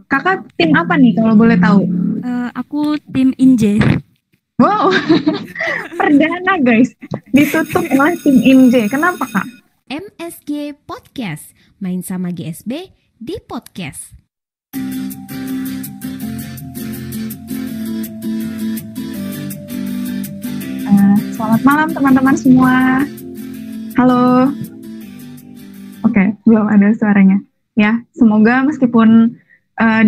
Kakak tim apa nih kalau boleh tahu? Aku tim Inje. Wow, perdana guys, ditutup oleh tim INJ. Kenapa Kak? MSG Podcast, main sama GSB di podcast. Selamat malam teman-teman semua. Halo. Oke, belum ada suaranya. Ya, semoga meskipun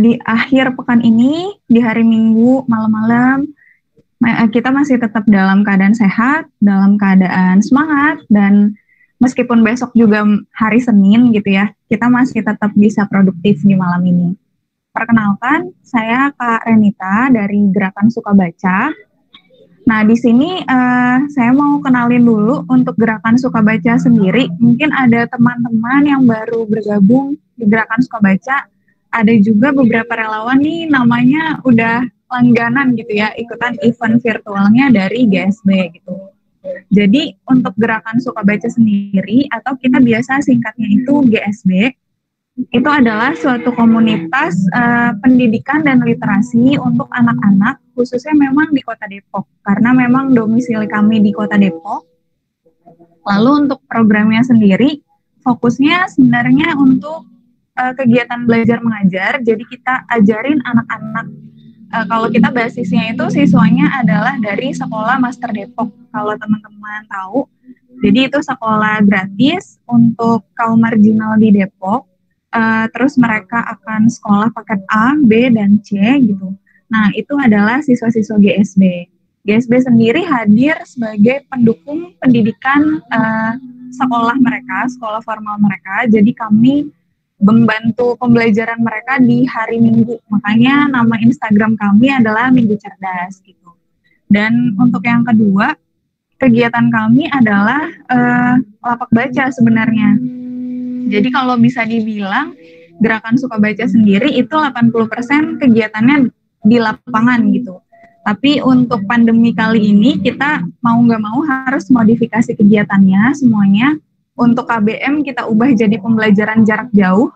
di akhir pekan ini, di hari Minggu malam-malam, kita masih tetap dalam keadaan sehat, dalam keadaan semangat, dan meskipun besok juga hari Senin gitu ya, kita masih tetap bisa produktif di malam ini. Perkenalkan, saya Kak Renita dari Gerakan Suka Baca. Nah, di sini saya mau kenalin dulu untuk Gerakan Suka Baca sendiri. Mungkin ada teman-teman yang baru bergabung di Gerakan Suka Baca. Ada juga beberapa relawan nih namanya udah langganan gitu ya, ikutan event virtualnya dari GSB gitu. Jadi untuk Gerakan Suka Baca sendiri, atau kita biasa singkatnya itu GSB, itu adalah suatu komunitas pendidikan dan literasi untuk anak-anak, khususnya memang di Kota Depok, karena memang domisili kami di Kota Depok. Lalu untuk programnya sendiri, fokusnya sebenarnya untuk kegiatan belajar mengajar, jadi kita ajarin anak-anak, kalau kita basisnya itu siswanya adalah dari Sekolah Master Depok, kalau teman-teman tahu. Jadi itu sekolah gratis untuk kaum marginal di Depok. Terus mereka akan sekolah paket A, B, dan C gitu. Nah, itu adalah siswa-siswa GSB. GSB sendiri hadir sebagai pendukung pendidikan sekolah mereka, sekolah formal mereka. Jadi kami membantu pembelajaran mereka di hari Minggu. Makanya nama Instagram kami adalah Minggu Cerdas gitu. Dan untuk yang kedua, kegiatan kami adalah lapak baca sebenarnya. Jadi kalau bisa dibilang Gerakan Suka Baca sendiri itu 80% kegiatannya di lapangan gitu. Tapi untuk pandemi kali ini kita mau nggak mau harus modifikasi kegiatannya semuanya. Untuk KBM kita ubah jadi pembelajaran jarak jauh.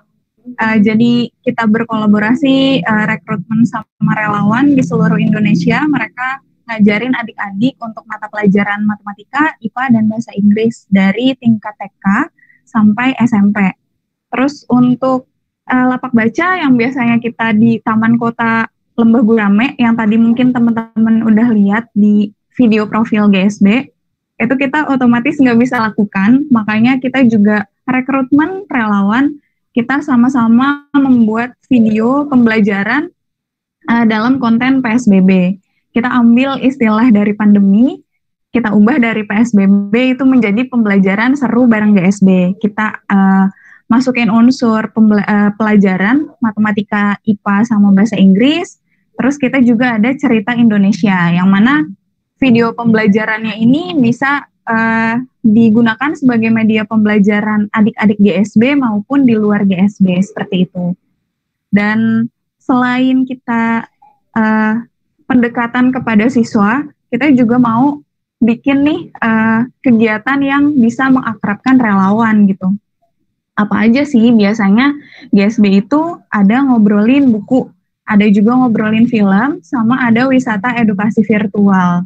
Jadi kita berkolaborasi rekrutmen sama relawan di seluruh Indonesia. Mereka ngajarin adik-adik untuk mata pelajaran matematika, IPA, dan bahasa Inggris dari tingkat TK sampai SMP. Terus untuk lapak baca yang biasanya kita di Taman Kota Lembah Gurame, yang tadi mungkin teman-teman udah lihat di video profil GSB, itu kita otomatis nggak bisa lakukan, makanya kita juga rekrutmen relawan, kita sama-sama membuat video pembelajaran dalam konten PSBB. Kita ambil istilah dari pandemi, kita ubah dari PSBB itu menjadi pembelajaran seru bareng GSB. Kita masukin unsur pelajaran matematika, IPA, sama bahasa Inggris. Terus kita juga ada cerita Indonesia, yang mana video pembelajarannya ini bisa digunakan sebagai media pembelajaran adik-adik GSB maupun di luar GSB, seperti itu. Dan selain kita pendekatan kepada siswa, kita juga mau bikin nih kegiatan yang bisa mengakrabkan relawan gitu. Apa aja sih? Biasanya GSB itu ada ngobrolin buku, ada juga ngobrolin film, sama ada wisata edukasi virtual.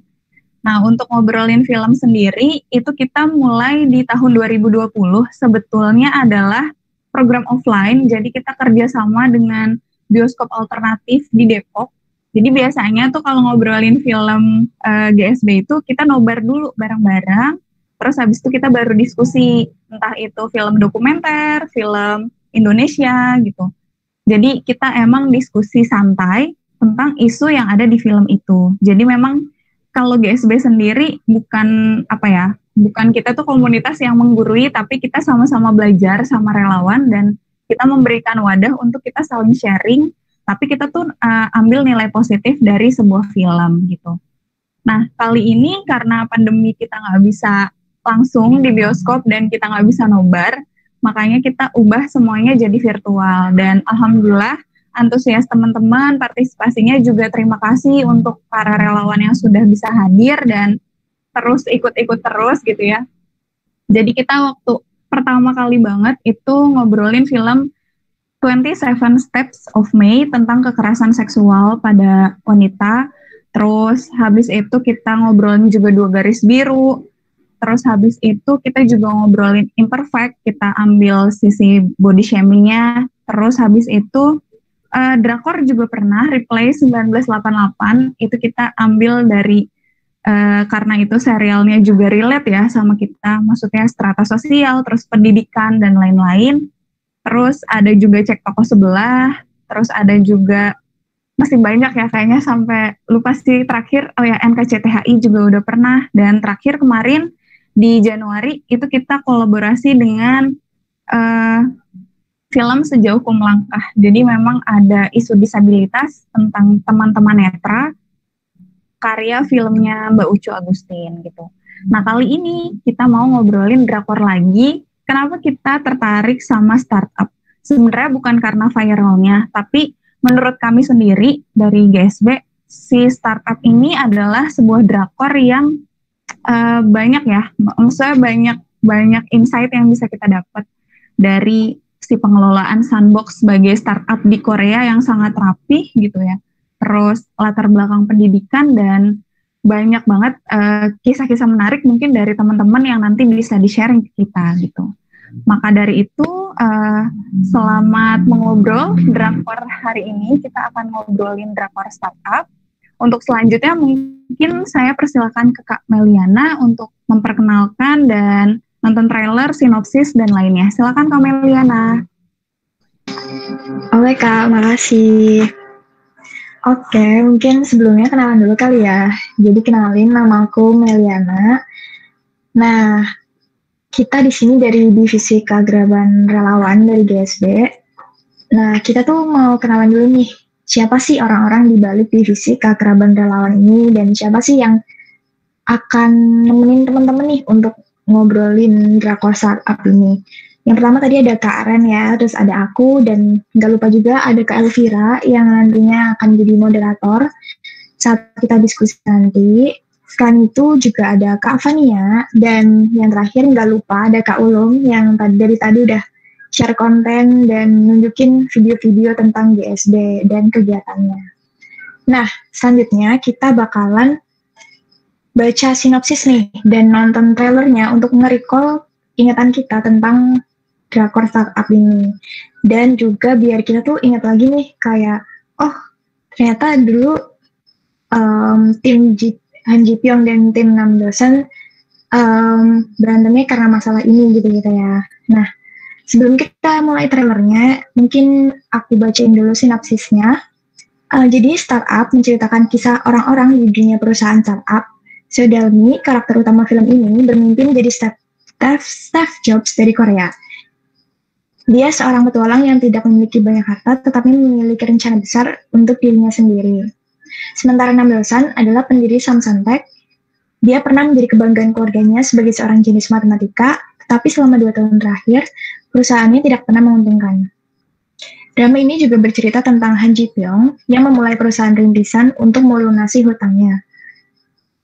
Nah, untuk ngobrolin film sendiri, itu kita mulai di tahun 2020, sebetulnya adalah program offline, jadi kita kerjasama dengan bioskop alternatif di Depok. Jadi biasanya tuh kalau ngobrolin film GSB itu kita nobar dulu bareng-bareng, terus habis itu kita baru diskusi, entah itu film dokumenter, film Indonesia gitu. Jadi kita emang diskusi santai tentang isu yang ada di film itu. Jadi memang kalau GSB sendiri bukan bukan kita tuh komunitas yang menggurui, tapi kita sama-sama belajar sama relawan dan kita memberikan wadah untuk kita saling sharing. Tapi kita tuh ambil nilai positif dari sebuah film gitu. Nah, kali ini karena pandemi kita nggak bisa langsung di bioskop dan kita nggak bisa nobar, makanya kita ubah semuanya jadi virtual. Dan alhamdulillah antusias teman-teman, partisipasinya juga terima kasih untuk para relawan yang sudah bisa hadir dan terus ikut-ikut terus gitu ya. Jadi kita waktu pertama kali banget itu ngobrolin film 27 Steps of May tentang kekerasan seksual pada wanita. Terus habis itu kita ngobrolin juga 2 garis biru. Terus habis itu kita juga ngobrolin imperfect, kita ambil sisi body shaming-nya. Terus habis itu drakor juga pernah, Replay 1988, itu kita ambil dari, karena itu serialnya juga relate ya sama kita, maksudnya strata sosial, terus pendidikan, dan lain-lain. Terus ada juga Cek Toko Sebelah, terus ada juga, masih banyak ya kayaknya sampai lupa sih terakhir, oh ya NKCTHI juga udah pernah, dan terakhir kemarin di Januari itu kita kolaborasi dengan film Sejauh Ku Melangkah. Jadi memang ada isu disabilitas tentang teman-teman netra, karya filmnya Mbak Ucu Agustin gitu. Nah kali ini kita mau ngobrolin drakor lagi. Kenapa kita tertarik sama startup? Sebenarnya bukan karena viralnya, tapi menurut kami sendiri dari GSB, si startup ini adalah sebuah drakor yang banyak ya, maksudnya banyak insight yang bisa kita dapat dari si pengelolaan Sandbox sebagai startup di Korea yang sangat rapih gitu ya. Terus latar belakang pendidikan dan banyak banget kisah-kisah menarik mungkin dari teman-teman yang nanti bisa di-sharing ke kita gitu. Maka dari itu selamat mengobrol drakor hari ini. Kita akan ngobrolin drakor startup. Untuk selanjutnya mungkin saya persilakan ke Kak Meliana untuk memperkenalkan dan nonton trailer, sinopsis, dan lainnya. Silakan Kak Meliana. Oke Kak, makasih. Oke, mungkin sebelumnya kenalan dulu kali ya. Jadi kenalin, nama aku Meliana. Nah, kita di sini dari Divisi Keakraban Relawan dari GSB. Nah, kita tuh mau kenalan dulu nih. Siapa sih orang-orang di balik Divisi Keakraban Relawan ini, dan siapa sih yang akan nemenin teman-teman nih untuk ngobrolin drakor startup ini. Yang pertama tadi ada Kak Aren ya, terus ada aku, dan nggak lupa juga ada Kak Elvira yang nantinya akan jadi moderator saat kita diskusi nanti. Selain itu juga ada Kak Fania, dan yang terakhir nggak lupa ada Kak Ulum yang dari tadi udah share konten dan nunjukin video-video tentang GSB dan kegiatannya. Nah, selanjutnya kita bakalan baca sinopsis nih dan nonton trailernya untuk nge-recall ingatan kita tentang drakor startup ini. Dan juga biar kita tuh ingat lagi nih kayak, oh ternyata dulu tim Han Ji Pyong dan tim Nam Dosan berantemnya karena masalah ini gitu ya. Nah, sebelum kita mulai trailernya, mungkin aku bacain dulu sinopsisnya. Jadi startup menceritakan kisah orang-orang di dunia perusahaan startup. Seodalmi, karakter utama film ini, bermimpi menjadi Steve Jobs dari Korea. Dia seorang petualang yang tidak memiliki banyak harta, tetapi memiliki rencana besar untuk dirinya sendiri. Sementara Nam Dosan adalah pendiri Samsung Tech. Dia pernah menjadi kebanggaan keluarganya sebagai seorang jenius matematika, tetapi selama 2 tahun terakhir, perusahaannya tidak pernah menguntungkan. Drama ini juga bercerita tentang Han Ji Pyong yang memulai perusahaan rintisan untuk melunasi hutangnya.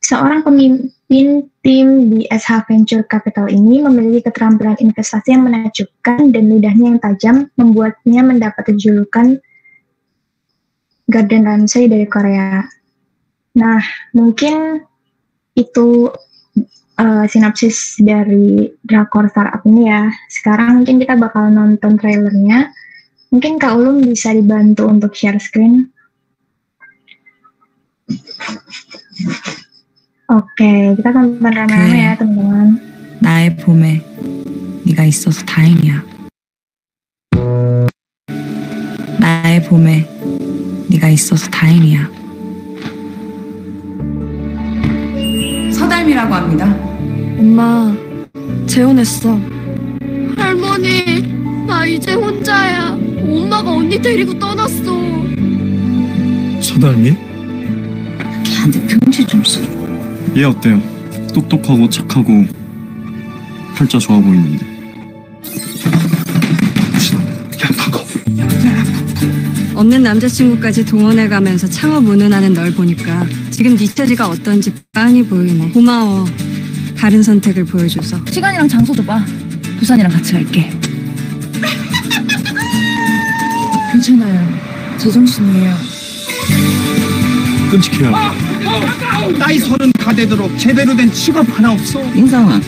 Seorang pemimpin tim di SH Venture Capital ini memiliki keterampilan investasi yang menakjubkan dan lidahnya yang tajam membuatnya mendapat julukan Gordon Ramsay dari Korea. Nah, mungkin itu sinopsis dari drakor startup ini ya. Sekarang mungkin kita bakal nonton trailernya. Mungkin Kak Ulum bisa dibantu untuk share screen. Oke, kita tonton rame-rame ya teman-teman. 나의 봄에 네가 있어서 다행이야. 나의 봄에 네가 있어서 다행이야. 서달미라고 합니다. 엄마, 재혼했어. 할머니, 나 이제 혼자야. 엄마가 언니 데리고 떠났어. 서달미? 걔한테 편지 좀 써. 얘 어때요? 똑똑하고 착하고 팔자 좋아 보이는데. 야, 나가. 없는 남자친구까지 동원해가면서 창업 운운하는 널 보니까 지금 네 처지가 어떤지 빤히 보이네. 고마워. 다른 선택을 보여줘서. 시간이랑 장소 줘봐. 부산이랑 같이 갈게. 괜찮아요. 제정신이에요. 끔찍해요. 나이 30 다 되도록 제대로 된 직업 하나 없어. 인상아.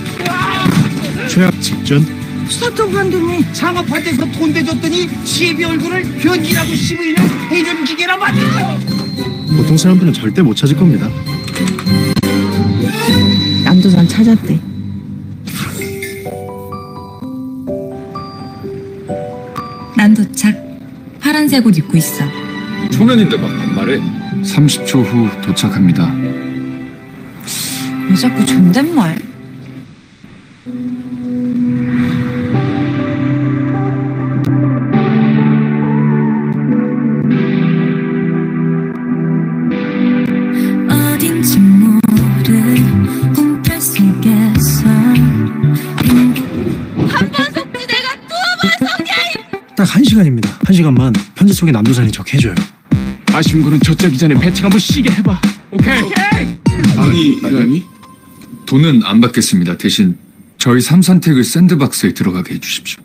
최악 직전. 수사청 관두니 창업할 때서 돈 대줬더니 시비 얼굴을 변기라고 씹으려 해준 기계라 말이야. 보통 사람들은 절대 못 찾을 겁니다. 남도산 찾았대. 난 도착. 파란색 옷 입고 있어. 초면인데 막 반말해. 30초 후 도착합니다. 왜 자꾸 존댓말? 어딘지 모를 꿈결 속에서 딱 1시간입니다. 1시간만 편지 속에 남도산이 적해줘요. 아쉬운 거는 저짜기 전에 배팅 한번 쉬게 해봐. 오케이. 아니 돈은 안 받겠습니다. 대신 저희 3선택을 샌드박스에 들어가게 해주십시오.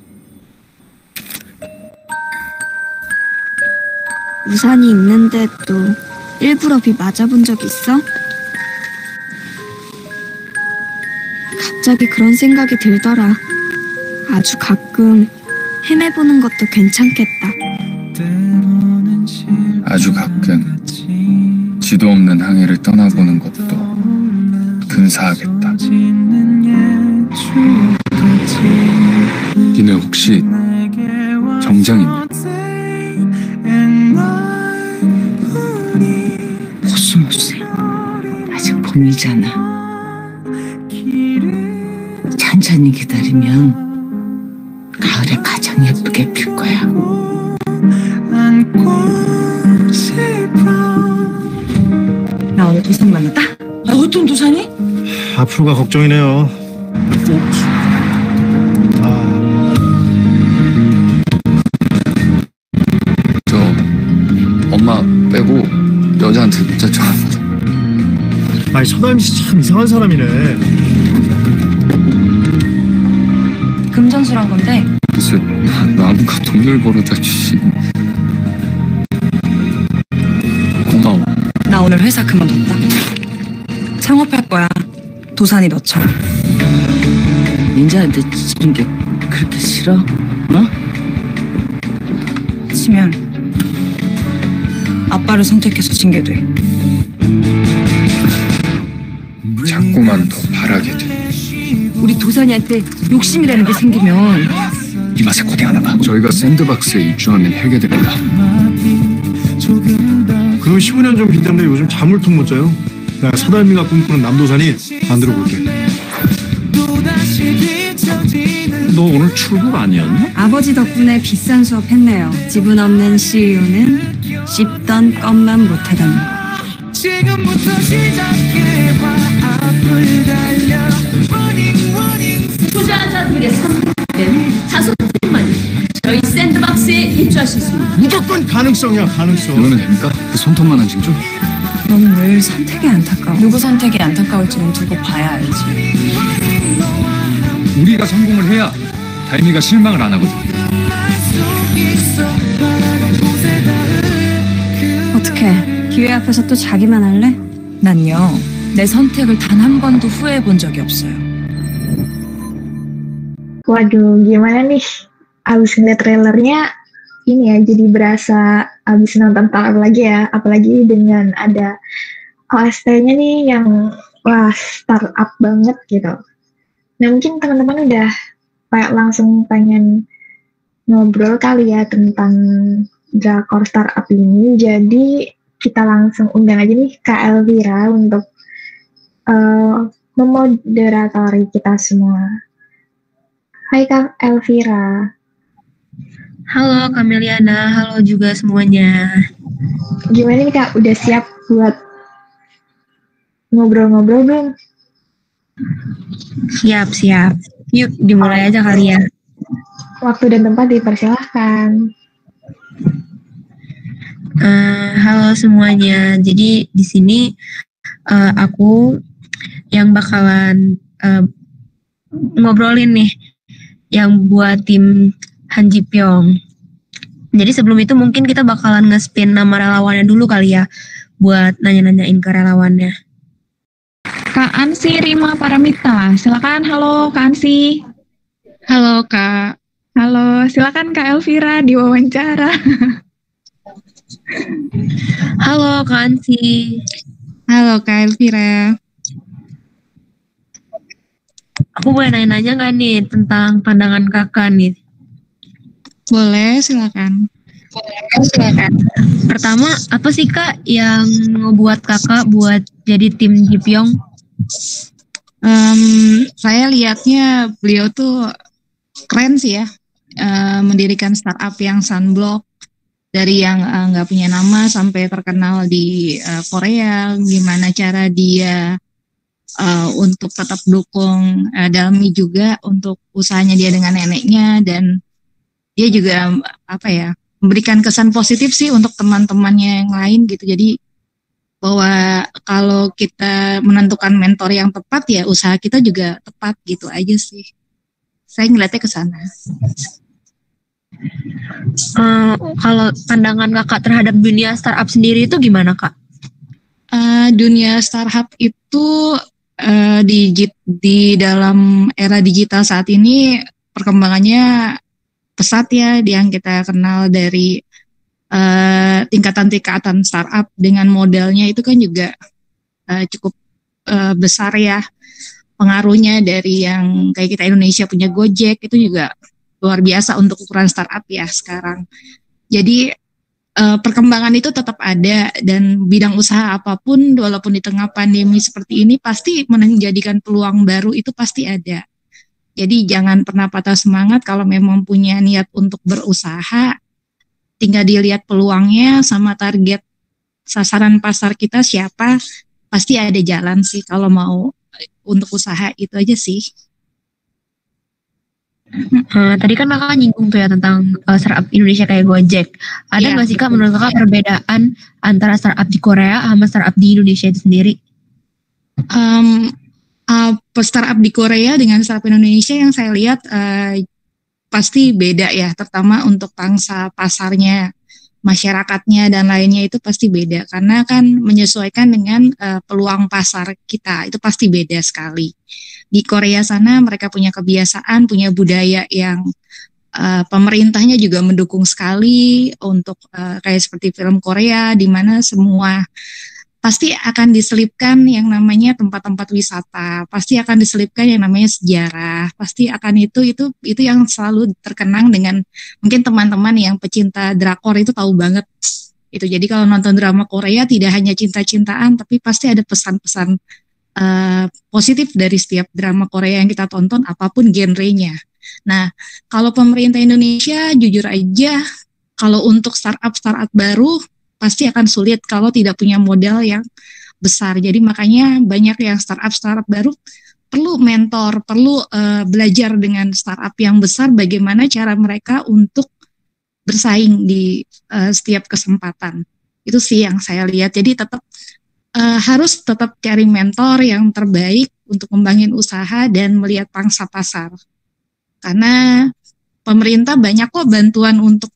우산이 있는데 또 일부러 비 맞아본 적 있어? 갑자기 그런 생각이 들더라. 아주 가끔 헤매보는 것도 괜찮겠다. 아주 가끔 지도 없는 항해를 떠나보는 것도 근사하겠다. 니네 혹시 정장이냐? 코스모스. 아직 봄이잖아. 천천히 기다리면 가을에 가장 예쁘게 필 거야. 나 오늘 도산 만났다? 어떤 도산이? 앞으로가 걱정이네요. 저 엄마 빼고 여자한테 문자 좀 하자. 아니 서다임 씨 참 이상한 사람이네. 금전수란 건데 그래서 나무가 돈을 벌어다 주시. 고마워. 나 오늘 회사 그만뒀다. 창업할 거야. 도산이 너처럼. 민자한테 치는 게 그렇게 싫어? 어? 치면 아빠를 선택해서 징계 돼. 자꾸만 더 바라게 돼. 우리 도산이한테 욕심이라는 게 생기면 이 맛에 고생하나 봐. 저희가 샌드박스에 입주하면 해결됩니다. 그럼 15년 전 빚 때문에 요즘 잠을 통 못 자요. 나 서다임이가 꿈꾸는 남도산이 만들어 볼게. 너 오늘 출국 아니었냐? 아버지 덕분에 비싼 수업 했네요. 지분 없는 CEO는 씹던 껌만 못하다니. 지금부터 시작해봐. 앞을 달려. 투자자들의 선택은 자소들만이 저희 샌드박스에 입주할 수 있습니다. 무조건 가능성이야, 가능성. 이러면 됩니까? 그 손톱만한 징조? 너는 늘 선택이 안타까워. 누구 선택이 안타까울지는 두고 봐야 알지. 우리가 성공을 해야 다임이가 실망을 안 하거든. 어떡해. 기회 앞에서 또 자기만 할래? 난요, 내 선택을 단 한 번도 후회해 본 적이 없어요. Waduh, gimana nih? Abis ngeliat trailernya, ini ya, jadi berasa abis nonton startup lagi ya. Apalagi dengan ada OST-nya nih yang, wah, startup banget gitu. Nah, mungkin teman-teman udah kayak langsung pengen ngobrol kali ya tentang drakor startup ini. Jadi, kita langsung undang aja nih Kak Elvira untuk memoderatori kita semua. Hai Kak Elvira. Halo Kameliana, halo juga semuanya. Gimana nih Kak, udah siap buat ngobrol-ngobrol belum? Siap. Yuk dimulai aja kali ya. Waktu dan tempat dipersilahkan. Halo semuanya. Jadi di sini aku yang bakalan ngobrolin nih yang buat tim Han Ji Pyong. Jadi sebelum itu mungkin kita bakalan nge-spin nama relawannya dulu kali ya, buat nanya-nanyain ke relawannya. Kak Ansi Rima Paramita, silakan. Halo Kak Ansi. Halo Kak. Halo, silakan Kak Elvira diwawancara. Halo Kak Ansi. Halo Kak Elvira. Aku boleh nanya-nanya nggak nih tentang pandangan kakak nih? Boleh, silakan. Pertama, apa sih Kak yang ngebuat kakak buat jadi tim Jipyong? Saya lihatnya beliau tuh keren sih ya, mendirikan startup yang Sunblock, dari yang nggak punya nama sampai terkenal di Korea. Gimana cara dia untuk tetap dukung Dalmi juga untuk usahanya dia dengan neneknya, dan dia juga memberikan kesan positif sih untuk teman-temannya yang lain gitu. Jadi bahwa kalau kita menentukan mentor yang tepat ya usaha kita juga tepat gitu aja sih. Saya ngeliatnya ke sana. Kalau pandangan kakak terhadap dunia startup sendiri itu gimana Kak? Dunia startup itu di dalam era digital saat ini perkembangannya pesat ya, yang kita kenal dari tingkatan-tingkatan startup dengan modalnya itu kan juga cukup besar ya pengaruhnya. Dari yang kayak kita Indonesia punya Gojek itu juga luar biasa untuk ukuran startup ya sekarang. Jadi perkembangan itu tetap ada, dan bidang usaha apapun walaupun di tengah pandemi seperti ini pasti menjadikan peluang baru, itu pasti ada. Jadi jangan pernah patah semangat kalau memang punya niat untuk berusaha, tinggal dilihat peluangnya sama target sasaran pasar kita siapa, pasti ada jalan sih kalau mau untuk usaha, itu aja sih. Tadi kan kakak nyinggung tuh ya tentang startup Indonesia kayak Gojek. Ada nggak sih Kak menurut kakak perbedaan antara startup di Korea sama startup di Indonesia itu sendiri? Startup di Korea dengan startup Indonesia yang saya lihat pasti beda ya, terutama untuk pangsa pasarnya, masyarakatnya dan lainnya itu pasti beda, karena kan menyesuaikan dengan peluang pasar kita, itu pasti beda sekali. Di Korea sana mereka punya kebiasaan, punya budaya yang pemerintahnya juga mendukung sekali untuk kayak seperti film Korea, di mana semua pasti akan diselipkan yang namanya tempat-tempat wisata, pasti akan diselipkan yang namanya sejarah, pasti akan itu yang selalu terkenang dengan mungkin teman-teman yang pecinta drakor itu tahu banget itu. Jadi kalau nonton drama Korea tidak hanya cinta-cintaan, tapi pasti ada pesan-pesan positif dari setiap drama Korea yang kita tonton, apapun genrenya. Nah, kalau pemerintah Indonesia jujur aja, kalau untuk startup baru pasti akan sulit kalau tidak punya modal yang besar. Jadi makanya banyak yang startup baru perlu mentor, perlu belajar dengan startup yang besar bagaimana cara mereka untuk bersaing di setiap kesempatan. Itu sih yang saya lihat. Jadi harus tetap cari mentor yang terbaik untuk membangun usaha dan melihat pangsa pasar. Karena pemerintah banyak kok bantuan untuk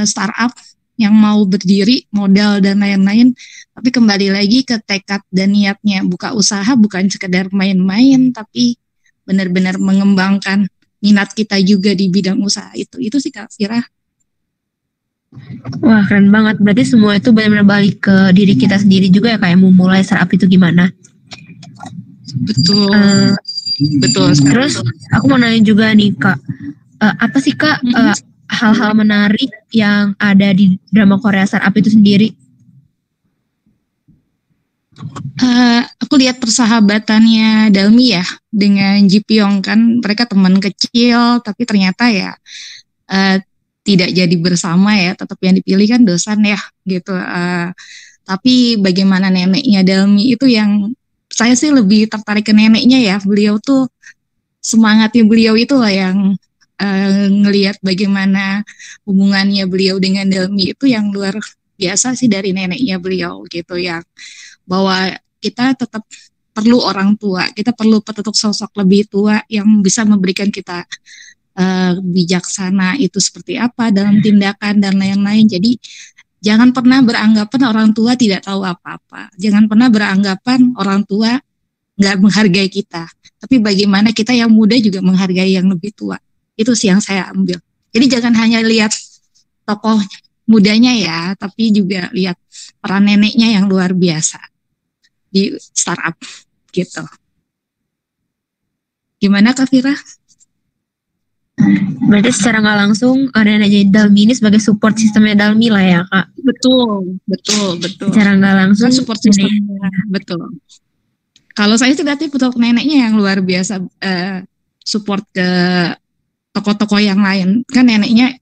startup yang mau berdiri, modal dan lain-lain, tapi kembali lagi ke tekad dan niatnya. Buka usaha bukan sekedar main-main, tapi benar-benar mengembangkan minat kita juga di bidang usaha itu sih Kak Fira. Wah keren banget, berarti semua itu benar-benar balik ke diri kita sendiri juga ya, kayak mau mulai startup itu gimana. Betul. Betul. Terus aku mau nanya juga nih Kak, apa sih Kak hal-hal menarik yang ada di drama Korea startup itu sendiri? Aku lihat persahabatannya Dalmi ya dengan Jipyong, kan mereka teman kecil tapi ternyata ya tidak jadi bersama ya, tetap yang dipilih kan dosan ya gitu. Tapi bagaimana neneknya Dalmi itu yang saya sih lebih tertarik ke neneknya ya. Beliau tuh semangatnya beliau itu lah yang ngelihat bagaimana hubungannya beliau dengan Dalmi itu yang luar biasa sih dari neneknya beliau gitu, yang bahwa kita tetap perlu orang tua, kita perlu petutuk sosok lebih tua yang bisa memberikan kita bijaksana itu seperti apa dalam tindakan dan lain-lain. Jadi jangan pernah beranggapan orang tua tidak tahu apa-apa. Jangan pernah beranggapan orang tua nggak menghargai kita. Tapi bagaimana kita yang muda juga menghargai yang lebih tua. Itu sih yang saya ambil. Jadi jangan hanya lihat tokoh mudanya ya, tapi juga lihat peran neneknya yang luar biasa di startup gitu. Gimana Kak Fira? Berarti secara nggak langsung neneknya Dalmi ini sebagai support sistemnya Dalmi lah ya Kak? Betul. Secara nggak langsung support sistemnya, betul. Kalau saya sih berarti untuk neneknya yang luar biasa support ke tokoh-tokoh yang lain. Kan neneknya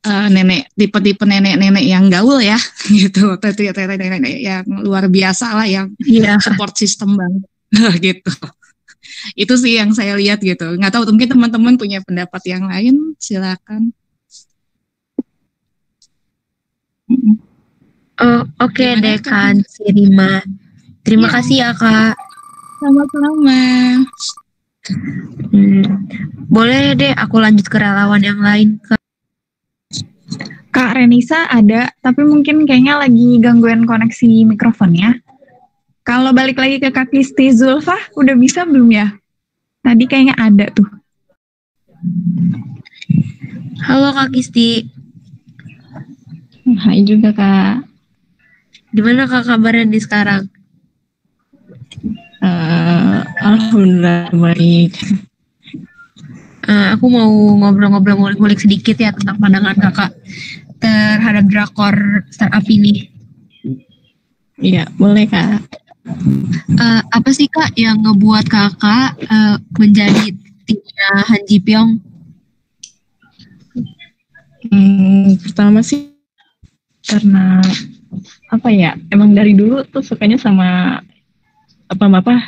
nenek tipe-tipe nenek-nenek yang gaul ya gitu, nenek yang luar biasa lah yang support sistem banget gitu. Itu sih yang saya lihat gitu. Nggak tahu mungkin teman-teman punya pendapat yang lain, silakan. Oke deh Kak Sirima. Terima kasih ya Kak. Sama-sama. Boleh deh aku lanjut ke relawan yang lain Kak. Kak Renisa ada, tapi mungkin kayaknya lagi gangguan koneksi mikrofonnya. Kalau balik lagi ke Kak Kisti Zulfa, udah bisa belum ya? Tadi kayaknya ada tuh. Halo Kak Kisti. Hai juga Kak. Gimana Kak kabarnya di sekarang? Alhamdulillah baik. Aku mau ngobrol-ngobrol ngulik-ngulik sedikit ya tentang pandangan Kakak terhadap drakor startup ini. Iya, boleh Kak. Apa sih Kak yang ngebuat Kakak menjadi timnya Han Ji Pyong? Pertama sih karena apa ya? Emang dari dulu tuh sukanya sama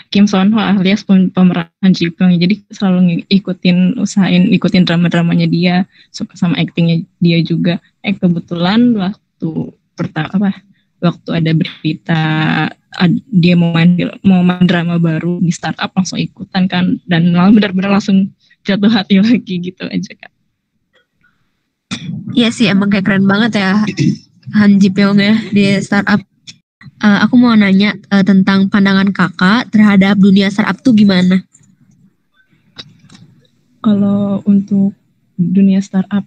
Kim Son Ho alias pemeran Han Ji Pyong. Jadi selalu ikutin drama-dramanya dia, suka sama aktingnya dia juga. Kebetulan waktu ada berita dia mau main drama baru di startup, langsung ikutan kan, dan benar-benar langsung jatuh hati lagi gitu aja Kak. Iya sih, emang kayak keren banget ya Han Ji Pyong ya di startup. Aku mau nanya tentang pandangan Kakak terhadap dunia startup tuh gimana? Kalau untuk dunia startup,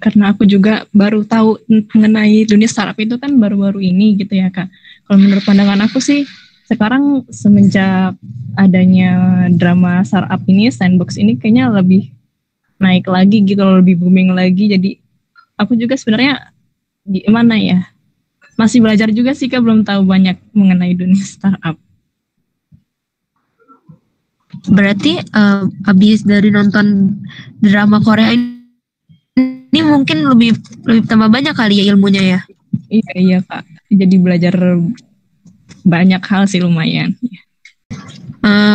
karena aku juga baru tahu mengenai dunia startup itu kan baru-baru ini gitu ya Kak. Kalau menurut pandangan aku sih, sekarang semenjak adanya drama startup ini, Sandbox ini kayaknya lebih naik lagi gitu, lebih booming lagi. Jadi aku juga sebenarnya gimana ya, masih belajar juga sih Kak, belum tahu banyak mengenai dunia startup. Berarti habis dari nonton drama Korea ini mungkin lebih tambah banyak kali ya ilmunya ya? Iya Kak, jadi belajar banyak hal sih lumayan.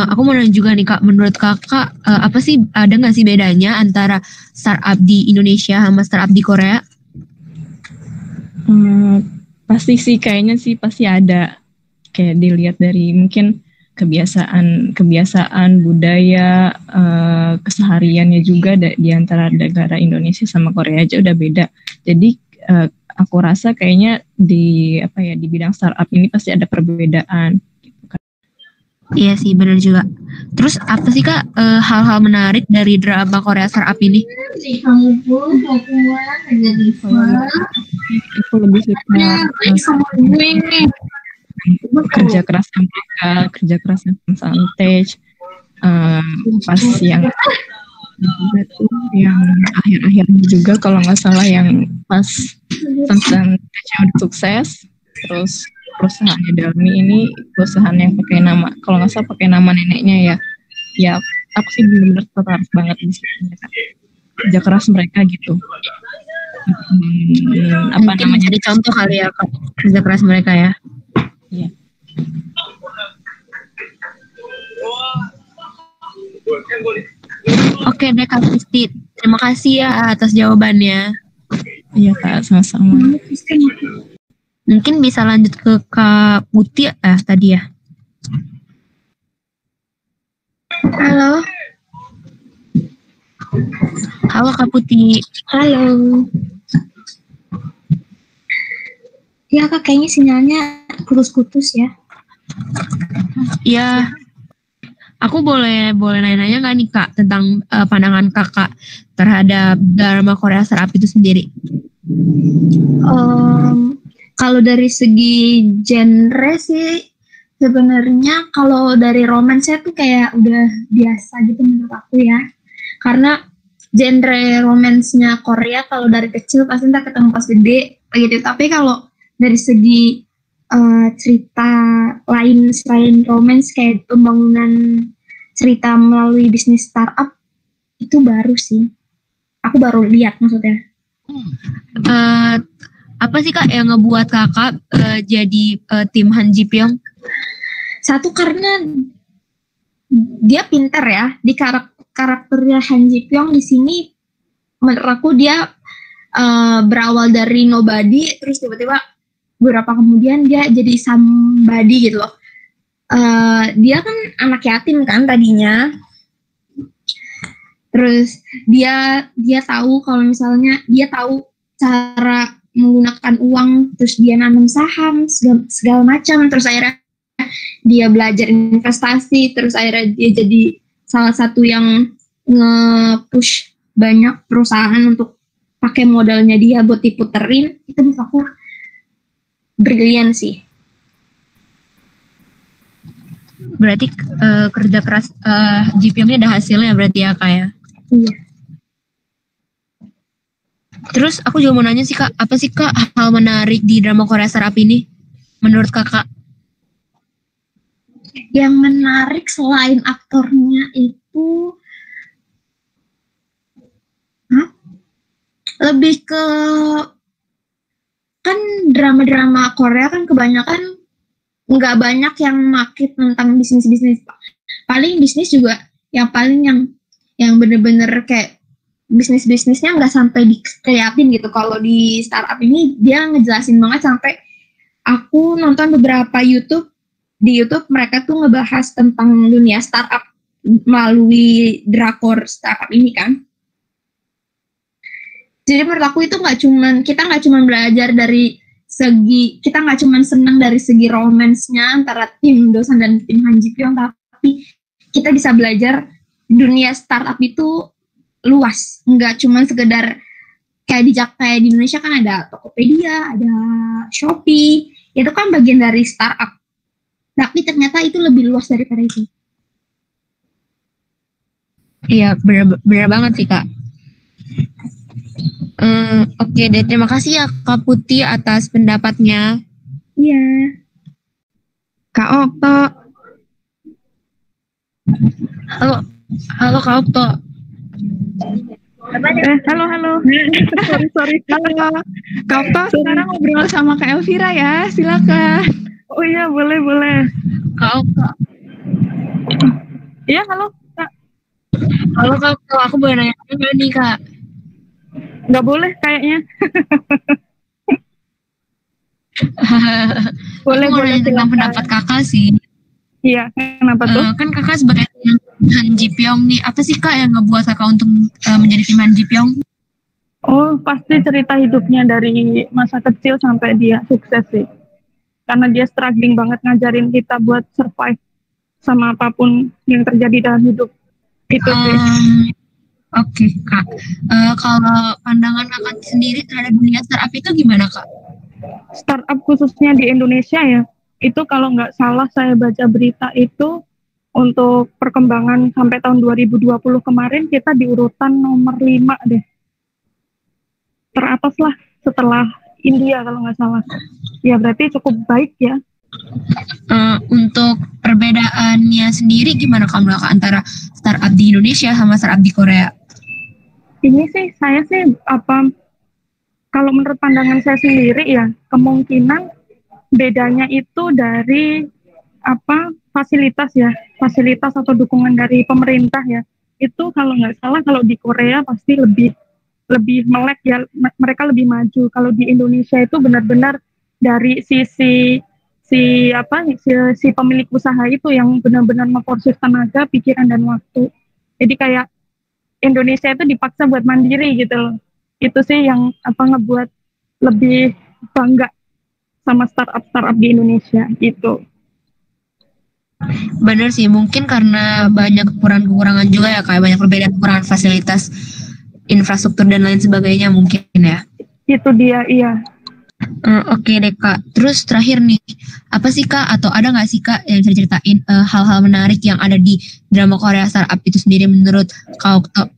Aku mau nanya juga nih Kak, menurut Kakak apa sih, ada nggak sih bedanya antara startup di Indonesia sama startup di Korea? Pasti sih, kayaknya sih pasti ada. Kayak dilihat dari mungkin kebiasaan budaya, kesehariannya juga di antara negara Indonesia sama Korea aja udah beda. Jadi aku rasa kayaknya di bidang startup ini pasti ada perbedaan. Iya sih, benar juga. Terus apa sih Kak hal-hal menarik dari drama Korea startup ini? Aku lebih suka kerja keras santai, pas yang akhir-akhirnya juga kalau nggak salah yang pas tentang udah sukses, terus perusahaannya Dalmi ini perusahaan yang pakai nama, kalau nggak salah pakai nama neneknya ya aku sih benar-benar tertarik banget di sini, kerja keras mereka gitu. Mungkin jadi contoh kali ya Kak, kerja keras mereka ya. Iya. Oke deh Kak Kristi, terima kasih ya atas jawabannya. Iya Kak, sama-sama. Mungkin bisa lanjut ke Kak Putih tadi ya. Halo. Halo Kak Putih. Halo. Ya Kak, kayaknya sinyalnya putus-putus ya. Ya, aku boleh nanya-nanya nggak nih Kak tentang pandangan Kakak terhadap drama Korea Startup itu sendiri? Kalau dari segi genre sih sebenarnya kalau dari romance tuh kayak udah biasa gitu menurut aku ya. Karena genre romance-nya Korea kalau dari kecil pasti ntar ketemu pas gede gitu. Tapi kalau dari segi cerita lain selain romance kayak pembangunan cerita melalui bisnis startup itu baru sih. Aku baru lihat maksudnya. Apa sih Kak yang ngebuat Kakak jadi tim Han Ji Pyong? Satu karena dia pinter ya di karakternya Han Ji Pyong di sini. Menurut aku dia berawal dari nobody terus tiba-tiba beberapa kemudian dia jadi somebody gitu loh. Dia kan anak yatim kan tadinya. Terus dia tahu kalau misalnya dia tahu cara menggunakan uang, terus dia nanam saham segala macam, terus akhirnya dia belajar investasi, terus akhirnya dia jadi salah satu yang nge-push banyak perusahaan untuk pakai modalnya dia buat diputerin. Itu menurut aku brilian sih. Berarti kerja keras Ji Pyongnya ada hasilnya berarti ya Kak ya? Iya. Terus aku juga mau nanya sih Kak, apa sih Kak hal menarik di drama Korea Startup ini menurut Kakak? Yang menarik selain aktornya itu lebih ke kan drama-drama Korea kan kebanyakan nggak banyak yang market tentang bisnis-bisnis. Paling bisnis juga yang paling yang bener-bener kayak bisnisnya nggak sampai dikeliatin gitu. Kalau di startup ini dia ngejelasin banget sampai aku nonton beberapa di YouTube mereka tuh ngebahas tentang dunia startup melalui drakor startup ini kan. Jadi menurut aku itu kita nggak cuman belajar dari segi, kita nggak cuman senang dari segi romance-nya antara tim Dosan dan tim Han Ji Pyong, tapi kita bisa belajar dunia startup itu luas, nggak cuma sekedar kayak di Indonesia kan ada Tokopedia, ada Shopee, itu kan bagian dari startup. Tapi ternyata itu lebih luas daripada itu. Iya, benar banget sih Kak. Oke deh, terima kasih ya Kak Putih atas pendapatnya. Iya. Kak Okto. Halo Kak Okto. Halo. sorry. Halo. Kak Okto sekarang ngobrol sama Kak Elvira ya, silakan. Oh iya, boleh. Kak Okto. Iya, halo Kak. Halo Kak Okto, aku boleh nanya nih Kak? Nggak boleh kayaknya. boleh tentang pendapat Kakak sih. Iya, kenapa tuh? Kan Kakak sebagai Han Ji Pyong nih, apa sih Kak yang ngebuat Kakak untuk menjadi tim Han Ji Pyong? Oh, pasti cerita hidupnya dari masa kecil sampai dia sukses sih. Karena dia struggling banget ngajarin kita buat survive sama apapun yang terjadi dalam hidup. Itu sih. Oke, Kak. Kalau pandangan Kakak sendiri terhadap dunia startup itu gimana, Kak? Startup khususnya di Indonesia ya, itu kalau nggak salah saya baca berita itu untuk perkembangan sampai tahun 2020 kemarin kita di urutan nomor 5 deh. Teratas lah setelah India kalau nggak salah. Ya berarti cukup baik ya. Untuk perbedaannya sendiri gimana Kak antara startup di Indonesia sama startup di Korea? Ini sih saya sih kalau menurut pandangan saya sendiri ya kemungkinan bedanya itu dari fasilitas atau dukungan dari pemerintah ya. Itu kalau nggak salah kalau di Korea pasti lebih melek ya, mereka lebih maju. Kalau di Indonesia itu benar-benar dari sisi pemilik usaha itu yang benar-benar memporsir tenaga, pikiran dan waktu. Jadi kayak Indonesia itu dipaksa buat mandiri gitu loh. Itu sih yang ngebuat lebih bangga sama startup di Indonesia gitu. Bener sih, mungkin karena banyak kekurangan juga ya, kayak banyak perbedaan kekurangan fasilitas, infrastruktur dan lain sebagainya mungkin ya. Itu dia, iya. Oke deh Kak, terus terakhir nih, apa sih Kak, atau ada nggak sih Kak yang bisa ceritain hal-hal menarik yang ada di drama Korea Startup itu sendiri menurut Kak Okto?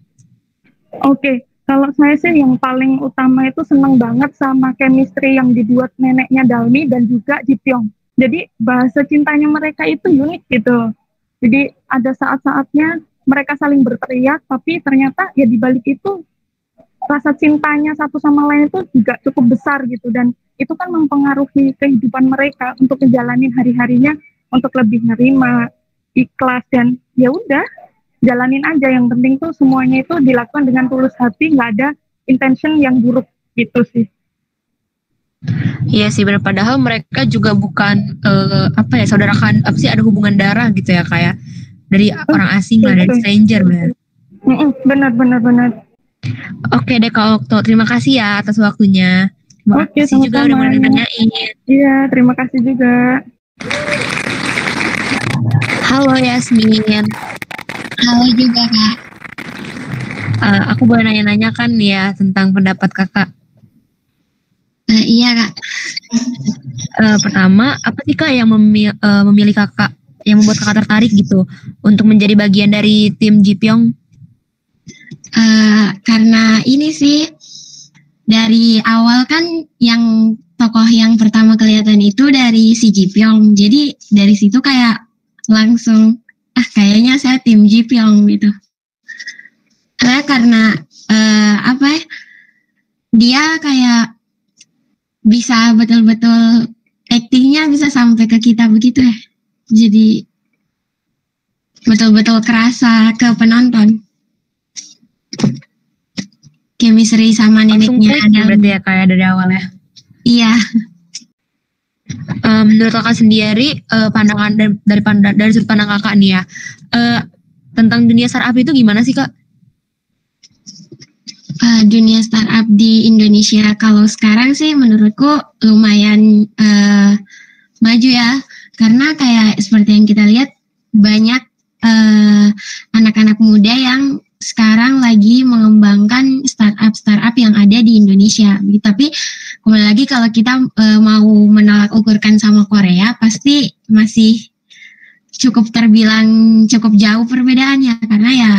Oke, kalau saya sih yang paling utama itu seneng banget sama chemistry yang dibuat neneknya Dalmi dan juga Ji Pyong. Jadi bahasa cintanya mereka itu unik gitu. Jadi ada saat-saatnya mereka saling berteriak, tapi ternyata ya di balik itu rasa cintanya satu sama lain itu juga cukup besar gitu. Dan itu kan mempengaruhi kehidupan mereka untuk menjalani hari-harinya untuk lebih nerima, ikhlas, dan ya udah jalanin aja. Yang penting tuh semuanya itu dilakukan dengan tulus hati, nggak ada intention yang buruk gitu sih. Iya sih benar, padahal mereka juga bukan saudara kan, ada hubungan darah gitu ya, kayak dari orang asing lah, dari stranger benar. Benar. Oke deh Kak Okto, terima kasih ya atas waktunya. Terima kasih juga udah mau nanyain. Iya, terima kasih juga. Halo Yasmin. Halo juga Kak. Aku boleh nanya-nanya kan ya tentang pendapat Kakak. Iya Kak. Pertama, apa sih Kak yang memilih Kakak, yang membuat Kakak tertarik gitu untuk menjadi bagian dari tim Ji Pyong? Karena ini sih dari awal kan yang tokoh yang pertama kelihatan itu dari si Ji Pyong. Jadi dari situ kayak langsung kayaknya saya tim Ji Pyong gitu. Karena dia kayak bisa betul-betul aktingnya bisa sampai ke kita begitu ya. Jadi betul-betul kerasa ke penonton. Chemistry sama neneknya ada. Berarti ya kayak dari awal ya. Iya. Menurut Kakak sendiri, pandangan dari sudut pandang Kakak nih ya, tentang dunia startup itu gimana sih Kak? Dunia startup di Indonesia kalau sekarang sih menurutku lumayan maju ya, karena kayak seperti yang kita lihat banyak anak-anak muda yang sekarang lagi mengembangkan startup yang ada di Indonesia. Tapi kembali lagi kalau kita mau menolak ukurkan sama Korea, pasti masih cukup terbilang cukup jauh perbedaannya, karena ya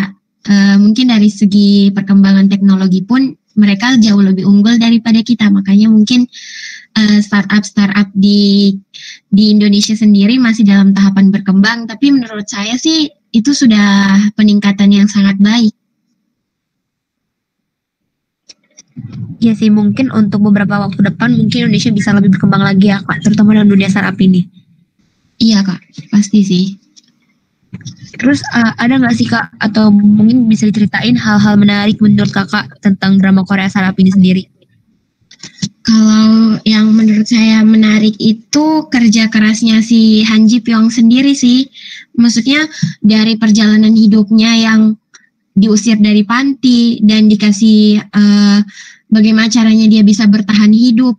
mungkin dari segi perkembangan teknologi pun mereka jauh lebih unggul daripada kita. Makanya mungkin startup di Indonesia sendiri masih dalam tahapan berkembang, tapi menurut saya sih itu sudah peningkatan yang sangat baik. Ya sih, mungkin untuk beberapa waktu depan mungkin Indonesia bisa lebih berkembang lagi ya Kak, terutama dalam dunia startup ini. Iya Kak, pasti sih. Terus ada nggak sih Kak, atau mungkin bisa diceritain hal-hal menarik menurut Kakak tentang drama Korea Startup ini sendiri? Kalau yang menurut saya menarik itu kerja kerasnya si Han Ji Pyong sendiri sih. Maksudnya dari perjalanan hidupnya yang diusir dari panti dan dikasih bagaimana caranya dia bisa bertahan hidup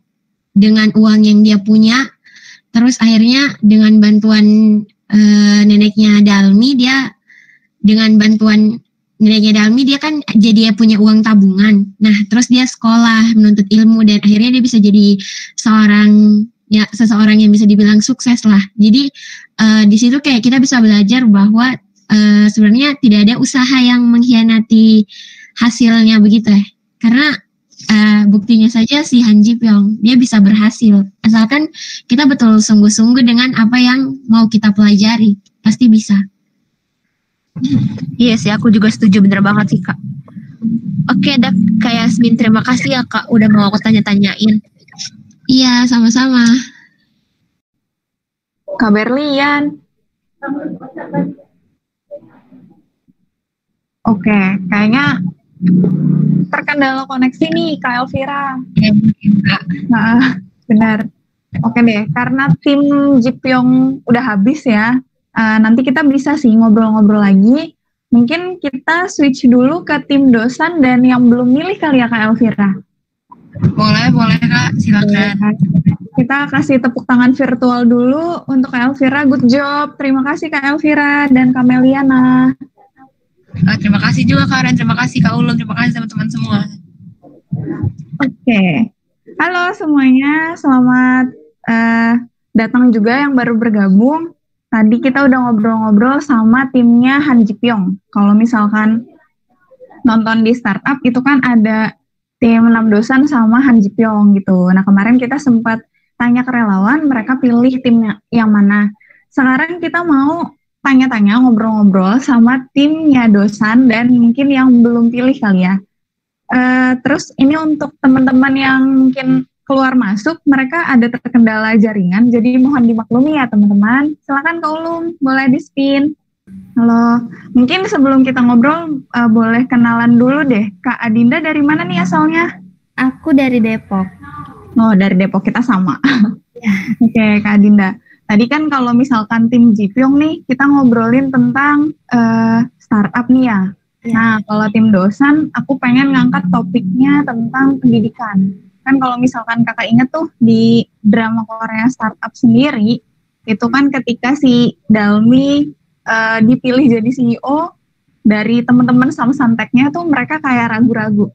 dengan uang yang dia punya. Terus akhirnya dengan bantuan neneknya Dalmi, dia kan jadi punya uang tabungan. Nah, terus dia sekolah, menuntut ilmu, dan akhirnya dia bisa jadi seseorang yang bisa dibilang sukses lah. Jadi di situ kayak kita bisa belajar bahwa sebenarnya tidak ada usaha yang mengkhianati hasilnya begitu ya. Karena buktinya saja si Han Ji Pyong, dia bisa berhasil. Asalkan kita betul sungguh-sungguh dengan apa yang mau kita pelajari, pasti bisa. Iya sih, aku juga setuju, bener banget sih Kak. Oke, Kak Yasmin, terima kasih ya Kak udah mau aku tanya-tanyain. Iya, sama-sama. Kak Berlian. Oke, kayaknya terkendala koneksi nih Kak Elvira. Nah, benar. Oke deh, karena tim Ji Pyong udah habis ya. Nanti kita bisa sih ngobrol-ngobrol lagi Mungkin kita switch dulu ke tim dosan dan yang belum milih kali ya Kak Elvira. Boleh Kak, silakan. Kita kasih tepuk tangan virtual dulu untuk Kak Elvira. Good job. Terima kasih Kak Elvira dan Kak Meliana. Terima kasih juga Kak Ren, terima kasih Kak Ulun, terima kasih teman-teman semua. Oke. Halo semuanya, selamat datang juga yang baru bergabung. Tadi kita udah ngobrol-ngobrol sama timnya Han Ji Pyong. Kalau misalkan nonton di startup itu kan ada tim 6 dosan sama Han Ji Pyong gitu. Nah kemarin kita sempat tanya ke relawan, mereka pilih timnya yang mana. Sekarang kita mau tanya-tanya, ngobrol-ngobrol sama timnya dosan dan mungkin yang belum pilih kali ya. Terus ini untuk teman-teman yang mungkin keluar masuk, mereka ada terkendala jaringan, jadi mohon dimaklumi ya teman-teman. Silakan Kak Ulum, boleh di-spin. Halo, mungkin sebelum kita ngobrol, boleh kenalan dulu deh. Kak Adinda dari mana nih asalnya? Aku dari Depok. Oh, dari Depok, kita sama. Oke, Kak Adinda. Tadi kan kalau misalkan tim Ji Pyong nih, kita ngobrolin tentang startup nih ya. Nah, kalau tim dosan, aku pengen ngangkat topiknya tentang pendidikan. Kan kalau misalkan kakak inget tuh, di drama Korea startup sendiri, itu kan ketika si Dalmi dipilih jadi CEO, dari teman-teman Samsanteknya tuh mereka kayak ragu-ragu.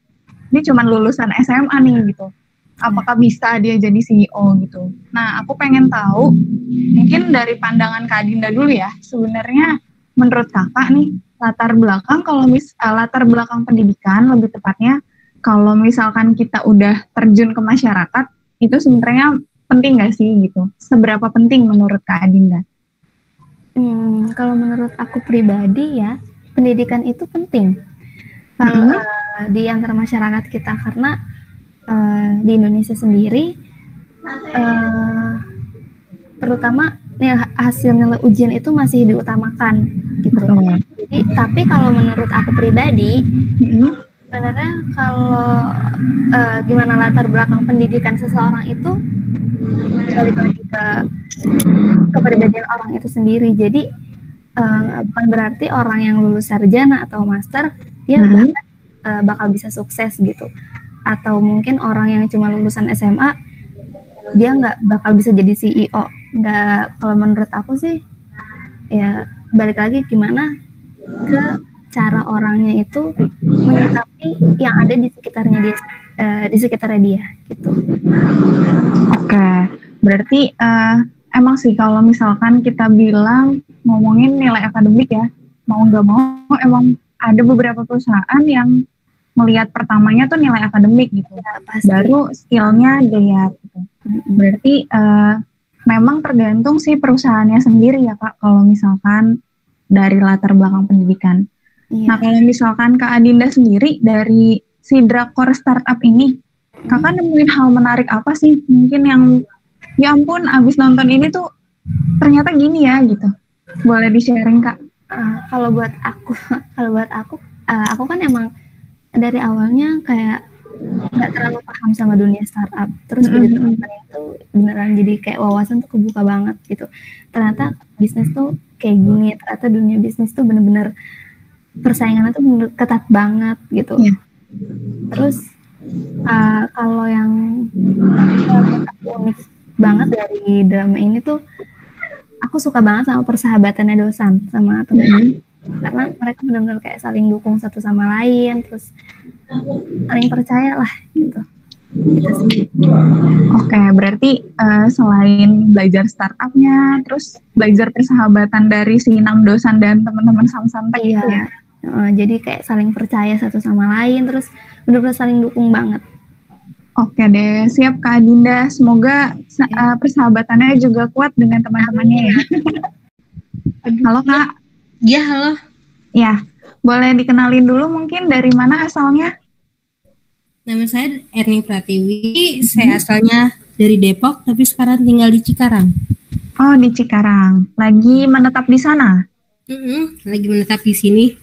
Ini cuma lulusan SMA nih gitu. Apakah bisa dia jadi CEO gitu. Nah, aku pengen tahu, mungkin dari pandangan Kak Adinda dulu ya, sebenarnya menurut kakak nih, latar belakang pendidikan lebih tepatnya, kalau misalkan kita udah terjun ke masyarakat, itu sebenarnya penting nggak sih gitu? Seberapa penting menurut Kak Adinda? Kalau menurut aku pribadi ya, pendidikan itu penting kalau di antara masyarakat kita, karena di Indonesia sendiri, terutama hasil nilai ujian itu masih diutamakan gitu. Jadi, tapi kalau menurut aku pribadi, sebenarnya kalau gimana latar belakang pendidikan seseorang itu balik lagi ke kepribadian orang itu sendiri. Jadi bukan berarti orang yang lulus sarjana atau master dia bakal bisa sukses gitu. Atau mungkin orang yang cuma lulusan SMA dia nggak bakal bisa jadi CEO. Nggak, kalau menurut aku sih ya balik lagi gimana ke cara orangnya itu menyikapi yang ada di sekitarnya dia, gitu. Oke, berarti emang sih kalau misalkan kita bilang ngomongin nilai akademik ya, mau nggak mau emang ada beberapa perusahaan yang melihat pertamanya tuh nilai akademik gitu, baru skillnya dilihat gitu. Berarti memang tergantung sih perusahaannya sendiri ya Kak, kalau misalkan dari latar belakang pendidikan. Nah kalau misalkan Kak Adinda sendiri dari si drakor startup ini, kakak nemuin hal menarik apa sih? Mungkin yang ya ampun abis nonton ini tuh ternyata gini ya gitu. Boleh di-sharing Kak? Kalau buat aku kan emang dari awalnya kayak nggak terlalu paham sama dunia startup. Terus begitu nonton itu beneran jadi kayak wawasan tuh kebuka banget gitu. Ternyata bisnis tuh kayak gini. Ternyata dunia bisnis tuh bener-bener persaingannya tuh bener ketat banget gitu. Terus kalau yang unik banget dari drama ini tuh, aku suka banget sama persahabatannya dosan sama teman-teman. Karena mereka benar-benar kayak saling dukung satu sama lain, terus saling percaya lah gitu. Oke, berarti selain belajar startupnya, terus belajar persahabatan dari si 6 dosan dan teman-teman Samsantek gitu ya. Jadi kayak saling percaya satu sama lain, terus benar-benar saling dukung banget. Oke deh, siap Kak Adinda. Semoga persahabatannya juga kuat dengan teman-temannya ya. Halo Kak. Ya, halo. Ya, boleh dikenalin dulu mungkin dari mana asalnya? Nama saya Erni Pratiwi, saya asalnya dari Depok, tapi sekarang tinggal di Cikarang. Oh, di Cikarang. Lagi menetap di sana? Lagi menetap di sini.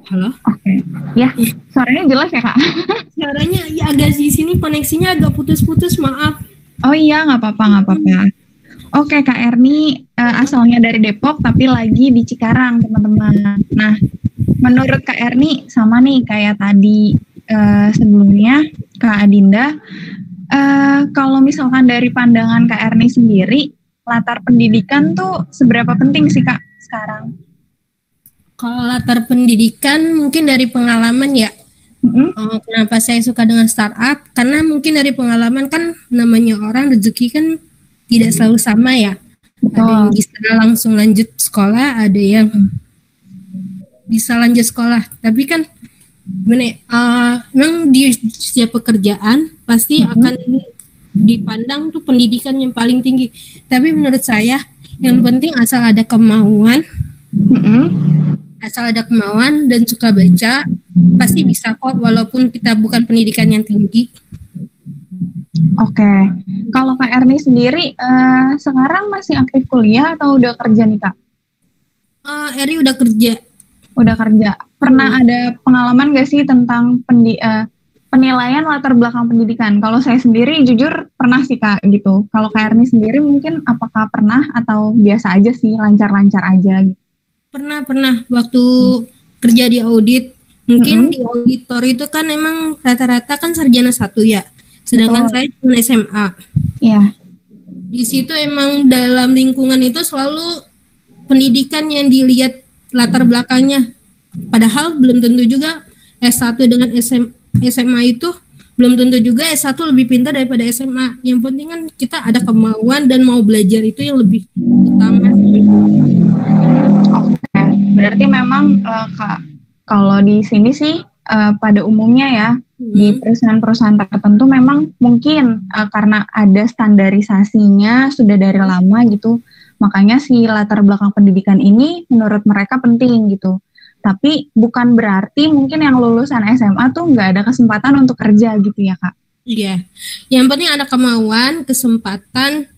Halo? Oke. Ya, suaranya jelas ya, Kak? Suaranya ya agak di sini koneksinya agak putus-putus, maaf. Oh iya, nggak apa-apa. Oke, Kak Erni asalnya dari Depok tapi lagi di Cikarang, teman-teman. Nah, menurut Kak Erni sama nih kayak tadi sebelumnya Kak Adinda, kalau misalkan dari pandangan Kak Erni sendiri, latar pendidikan tuh seberapa penting sih Kak sekarang? Kalau latar pendidikan mungkin dari pengalaman ya. Kenapa saya suka dengan startup? Karena mungkin dari pengalaman kan namanya orang rezeki kan tidak selalu sama ya. Ada yang bisa langsung lanjut sekolah, ada yang bisa lanjut sekolah. Tapi kan memang di setiap pekerjaan pasti akan dipandang tuh pendidikan yang paling tinggi. Tapi menurut saya yang penting asal ada kemauan, asal ada kemauan dan suka baca, pasti bisa kok walaupun kita bukan pendidikan yang tinggi. Oke, kalau Kak Erni sendiri sekarang masih aktif kuliah atau udah kerja nih Kak? Eri udah kerja. Udah kerja. Pernah ada pengalaman gak sih tentang penilaian latar belakang pendidikan? Kalau saya sendiri jujur pernah sih Kak gitu. Kalau Kak Erni sendiri mungkin apakah pernah atau biasa aja sih, lancar-lancar aja gitu? Pernah waktu kerja di audit. Mungkin di auditor itu kan emang rata-rata kan sarjana 1 ya. Sedangkan saya cuma SMA. Iya. Di situ emang dalam lingkungan itu selalu pendidikan yang dilihat latar belakangnya. Padahal belum tentu juga S1 dengan SMA itu belum tentu juga S1 lebih pintar daripada SMA. Yang penting kan kita ada kemauan dan mau belajar, itu yang lebih utama. Oke, berarti memang Kak, kalau di sini sih pada umumnya ya, di perusahaan-perusahaan tertentu memang mungkin karena ada standarisasinya sudah dari lama gitu, makanya si latar belakang pendidikan ini menurut mereka penting gitu. Tapi bukan berarti mungkin yang lulusan SMA tuh nggak ada kesempatan untuk kerja gitu ya Kak? Iya, yang penting ada kemauan, kesempatan,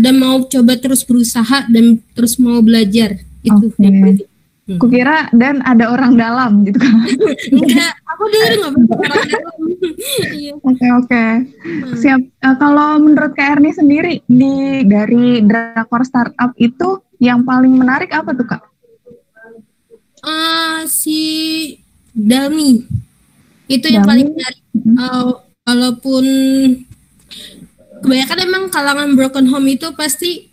dan mau coba terus berusaha dan terus mau belajar, itu yang penting. Kukira dan ada orang dalam gitu kan? Enggak, aku dulu nggak pernah orang dalam. Oke. Siap. Kalau menurut Kak Erni sendiri dari Drakor Startup itu yang paling menarik apa tuh Kak? Si Dalmi itu yang paling menarik. Walaupun kebanyakan emang kalangan broken home itu pasti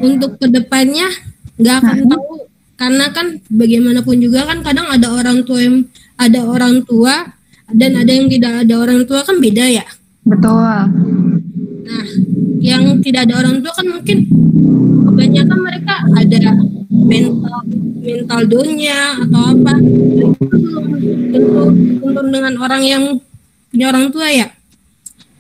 untuk kedepannya nggak akan tahu. Karena kan bagaimanapun juga kan kadang ada orang tua dan ada yang tidak ada orang tua, kan beda ya. Betul. Nah, yang tidak ada orang tua kan mungkin kebanyakan mereka ada mental down-nya atau apa. Tentu dengan orang yang punya orang tua ya.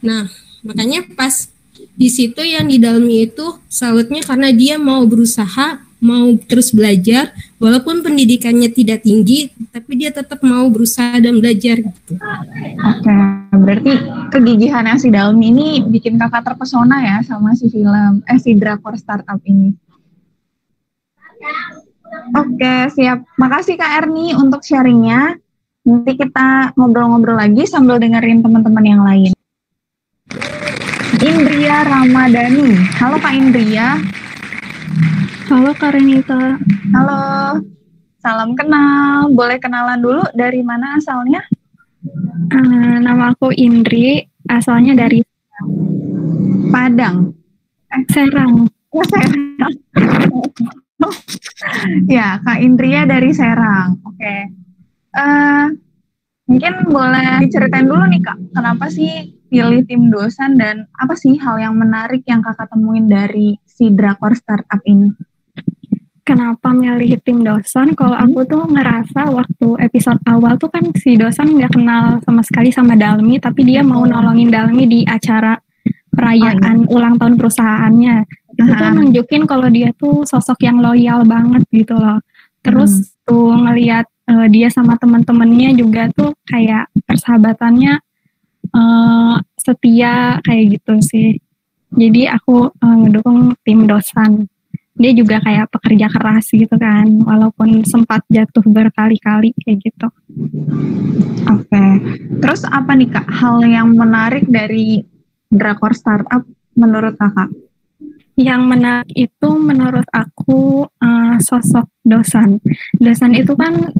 Nah, makanya pas di situ yang di dalamnya itu salutnya karena dia mau berusaha, mau terus belajar, walaupun pendidikannya tidak tinggi, tapi dia tetap mau berusaha dan belajar gitu. Oke, berarti kegigihannya si Dalmi ini bikin kakak terpesona ya sama si Drakor Startup ini. Oke, siap. Makasih Kak Erni untuk sharingnya. Nanti kita ngobrol-ngobrol lagi sambil dengerin teman-teman yang lain. Indria Ramadhani. Halo Kak Indria. Halo Kak Renita. Halo. Salam kenal. Boleh kenalan dulu dari mana asalnya? Nama aku Indri, asalnya dari Padang. Serang. Serang. Ya, Kak Indria dari Serang. Oke. Mungkin boleh diceritain dulu nih Kak, kenapa sih pilih tim dosan dan apa sih hal yang menarik yang Kakak temuin dari si Drakor Startup ini? Kenapa milih tim dosan? Kalau aku tuh ngerasa waktu episode awal tuh kan si dosan nggak kenal sama sekali sama Dalmi, tapi dia mau nolongin Dalmi di acara perayaan ulang tahun perusahaannya. Itu tuh nunjukin kalau dia tuh sosok yang loyal banget gitu loh. Terus tuh ngelihat dia sama teman-temannya juga tuh kayak persahabatannya setia kayak gitu sih. Jadi aku ngedukung tim dosan. Dia juga kayak pekerja keras gitu kan, walaupun sempat jatuh berkali-kali kayak gitu. Oke. Terus apa nih Kak hal yang menarik dari Drakor Startup menurut Kakak? Yang menarik itu menurut aku sosok dosan. Dosan itu kan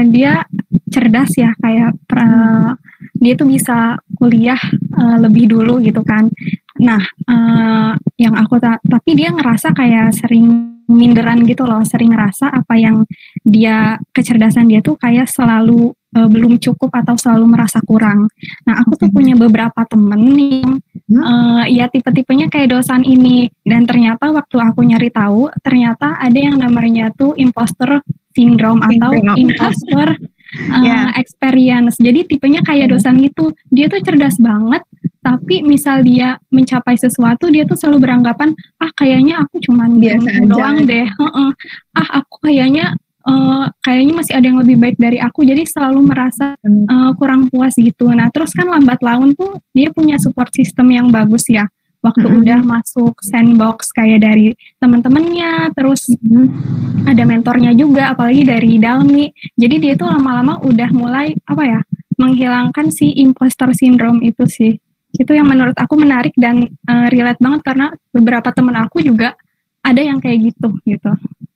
dia cerdas ya, kayak dia tuh bisa kuliah lebih dulu gitu kan. Nah, yang aku tapi dia ngerasa kayak sering minderan gitu loh, sering ngerasa apa yang kecerdasan dia tuh kayak selalu belum cukup atau selalu merasa kurang. Nah, aku tuh punya beberapa temen yang ya tipe-tipenya kayak dosan ini, dan ternyata waktu aku nyari tahu, ternyata ada yang namanya tuh imposter syndrome atau imposter experience. Jadi tipenya kayak dosan gitu, dia tuh cerdas banget, tapi misal dia mencapai sesuatu, dia tuh selalu beranggapan, kayaknya aku cuman biasa doang deh, aku kayaknya masih ada yang lebih baik dari aku, jadi selalu merasa kurang puas gitu. Nah, terus kan lambat laun tuh dia punya support system yang bagus ya, waktu udah masuk sandbox kayak dari teman-temannya, terus ada mentornya juga, apalagi dari Dalmi. Jadi dia tuh lama-lama udah mulai menghilangkan si imposter syndrome itu sih. Itu yang menurut aku menarik dan relate banget, karena beberapa temen aku juga ada yang kayak gitu.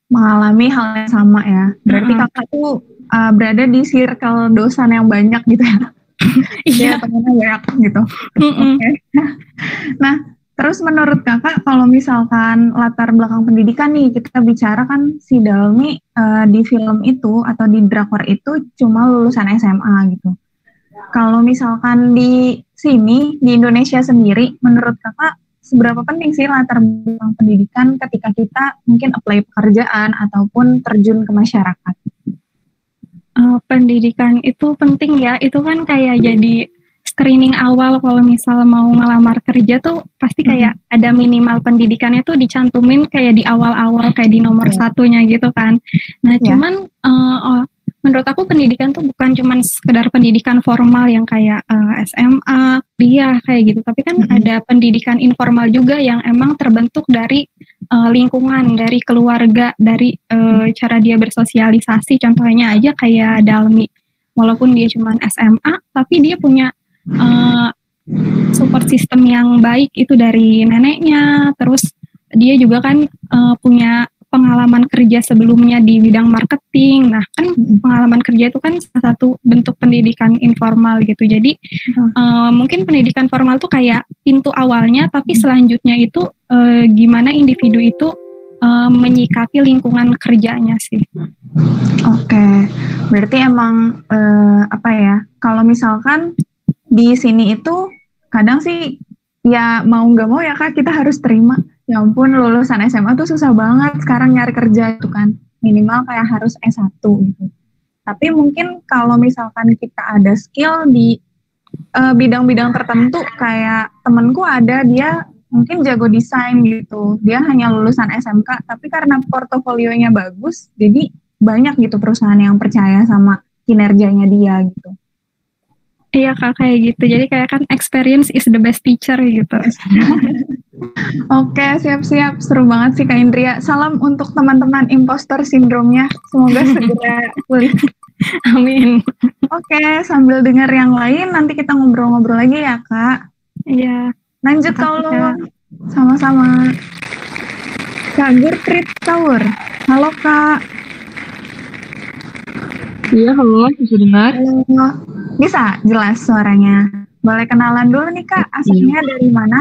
Mengalami hal yang sama ya. Berarti kakak tuh berada di circle dosan yang banyak gitu ya. Iya, temennya banyak gitu. Okay. Nah, terus menurut kakak, kalau misalkan latar belakang pendidikan nih, kita bicara kan si Dalmi di film itu atau di drakor itu cuma lulusan SMA gitu. Kalau misalkan di sini, di Indonesia sendiri, menurut kakak seberapa penting sih latar belakang pendidikan ketika kita mungkin apply pekerjaan ataupun terjun ke masyarakat? Pendidikan itu penting ya, itu kan kayak jadi screening awal kalau misal mau ngelamar kerja tuh pasti kayak ada minimal pendidikannya tuh dicantumin kayak di awal-awal, kayak di nomor satunya gitu kan. Nah cuman menurut aku pendidikan tuh bukan cuman sekedar pendidikan formal yang kayak SMA, kuliah kayak gitu, tapi kan ada pendidikan informal juga yang emang terbentuk dari lingkungan, dari keluarga, dari cara dia bersosialisasi. Contohnya aja kayak Dalmi, walaupun dia cuman SMA, tapi dia punya support system yang baik itu dari neneknya. Terus dia juga kan punya pengalaman kerja sebelumnya di bidang marketing. Nah kan pengalaman kerja itu kan salah satu bentuk pendidikan informal gitu. Jadi mungkin pendidikan formal tuh kayak pintu awalnya, tapi selanjutnya itu gimana individu itu menyikapi lingkungan kerjanya sih. Oke, berarti emang kalau misalkan di sini itu kadang sih ya mau nggak mau ya Kak, kita harus terima. Ya ampun, lulusan SMA tuh susah banget sekarang nyari kerja itu kan. Minimal kayak harus S1 gitu. Tapi mungkin kalau misalkan kita ada skill di bidang-bidang tertentu, kayak temenku ada, dia mungkin jago desain gitu. Dia hanya lulusan SMK, tapi karena portofolionya bagus, jadi banyak gitu perusahaan yang percaya sama kinerjanya dia gitu. Iya Kak, kayak gitu. Jadi kayak kan experience is the best teacher gitu. Oke, siap-siap. Seru banget sih Kak Indria. Salam untuk teman-teman imposter sindromnya. Semoga segera pulih. Amin. Oke, sambil dengar yang lain, nanti kita ngobrol-ngobrol lagi ya Kak. Iya. Lanjut kalau sama-sama. Kak Gurprit Kaur. Halo Kak. Iya, halo, bisa dengar? Halo. Bisa, jelas suaranya. Boleh kenalan dulu nih Kak, asalnya dari mana?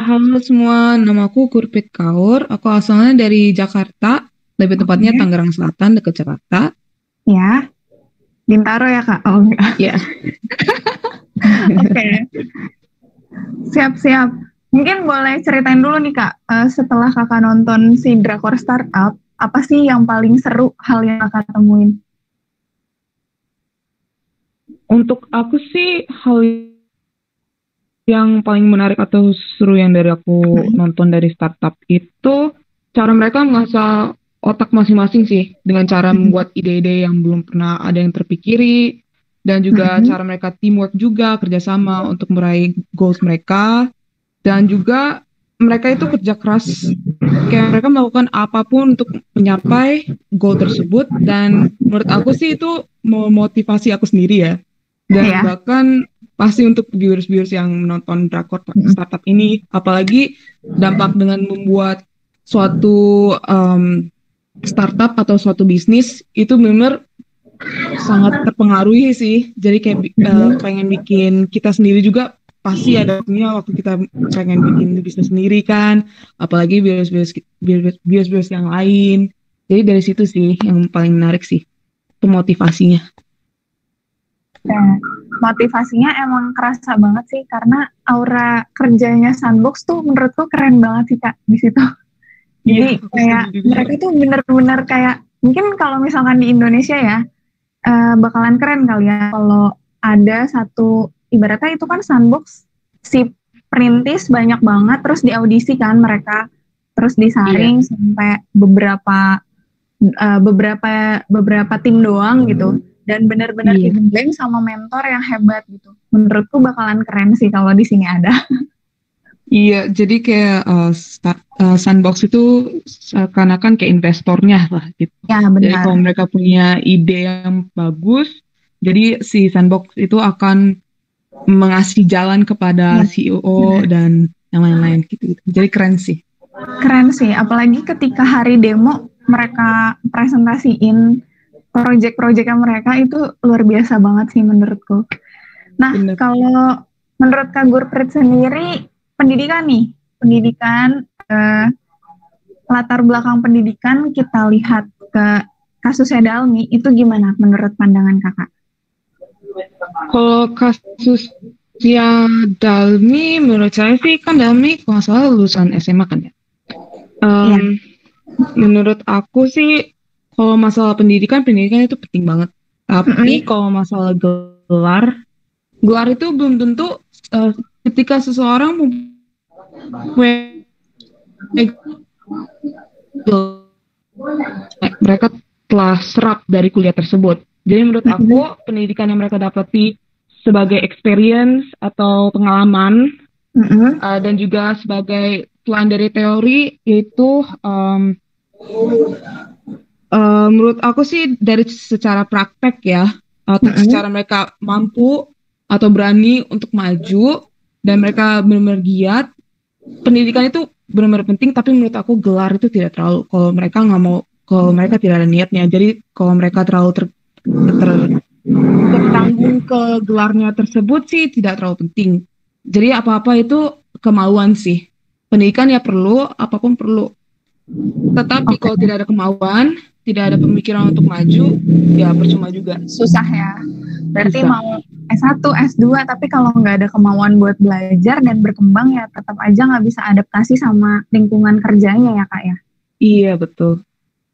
Halo semua, namaku Gurprit Kaur. Aku asalnya dari Jakarta, lebih tepatnya Tangerang Selatan, dekat Jakarta. Ya, Bintaro ya Kak? Oh enggak. Ya. Oke. Siap-siap. Mungkin boleh ceritain dulu nih Kak, setelah Kakak nonton si Drakor Startup, apa sih yang paling seru hal yang Kakak temuin? Untuk aku sih, hal yang paling menarik atau seru yang dari aku nonton dari startup itu cara mereka mengasah otak masing-masing sih, dengan cara membuat ide-ide yang belum pernah ada yang terpikiri, dan juga cara mereka teamwork juga, kerjasama untuk meraih goals mereka, dan juga mereka itu kerja keras, kayak mereka melakukan apapun untuk mencapai goal tersebut, dan menurut aku sih itu memotivasi aku sendiri ya, dan bahkan pasti untuk viewers-viewers yang menonton drakor startup ini, apalagi dampak dengan membuat suatu startup atau suatu bisnis itu benar sangat terpengaruhi sih. Jadi kayak pengen bikin kita sendiri juga pasti ada waktu kita pengen bikin bisnis sendiri kan, apalagi viewers yang lain. Jadi dari situ sih yang paling menarik sih, itu motivasinya. Nah, motivasinya emang kerasa banget sih, karena aura kerjanya Sandbox tuh menurutku keren banget sih Kak di situ. Jadi kayak mereka tuh bener-bener kayak, mungkin kalau misalkan di Indonesia ya, bakalan keren kali ya kalau ada satu, ibaratnya itu kan Sandbox, si perintis banyak banget, terus diaudisi kan mereka, terus disaring sampai beberapa tim doang gitu, dan benar-benar dibimbing sama mentor yang hebat gitu. Menurutku bakalan keren sih kalau di sini ada. Iya, jadi kayak Sandbox itu seakan-akan kayak investornya lah gitu. Ya, benar. Jadi kalau mereka punya ide yang bagus, jadi si Sandbox itu akan mengasih jalan kepada CEO dan yang lain-lain gitu. Jadi keren sih. Keren sih, apalagi ketika hari demo mereka presentasiin proyek-proyeknya mereka, itu luar biasa banget sih menurutku. Nah, kalau menurut Kak Gurprit sendiri, pendidikan nih, latar belakang pendidikan kita lihat ke kasusnya Dalmi, itu gimana menurut pandangan Kakak? Kalau kasusnya Dalmi, menurut saya sih kan Dalmi kalau nggak salah lulusan SMA kan ya. Menurut aku sih kalau masalah pendidikan itu penting banget. Tapi kalau masalah gelar itu belum tentu ketika seseorang mereka telah serap dari kuliah tersebut. Jadi menurut aku pendidikan yang mereka dapati sebagai experience atau pengalaman dan juga sebagai selain dari teori itu menurut aku sih dari secara praktek ya, atau secara mereka mampu atau berani untuk maju dan mereka benar-benar giat. Pendidikan itu benar-benar penting, tapi menurut aku gelar itu tidak terlalu, kalau mereka nggak mau, kalau mereka tidak ada niatnya. Jadi kalau mereka terlalu tertanggung ke gelarnya tersebut sih tidak terlalu penting. Jadi apa-apa itu kemauan sih. Pendidikan ya perlu, apapun perlu. Tetapi kalau tidak ada kemauan, tidak ada pemikiran untuk maju, ya percuma juga. Susah ya. Berarti mau S1, S2, tapi kalau nggak ada kemauan buat belajar dan berkembang, ya tetap aja nggak bisa adaptasi sama lingkungan kerjanya ya Kak ya? Iya, betul.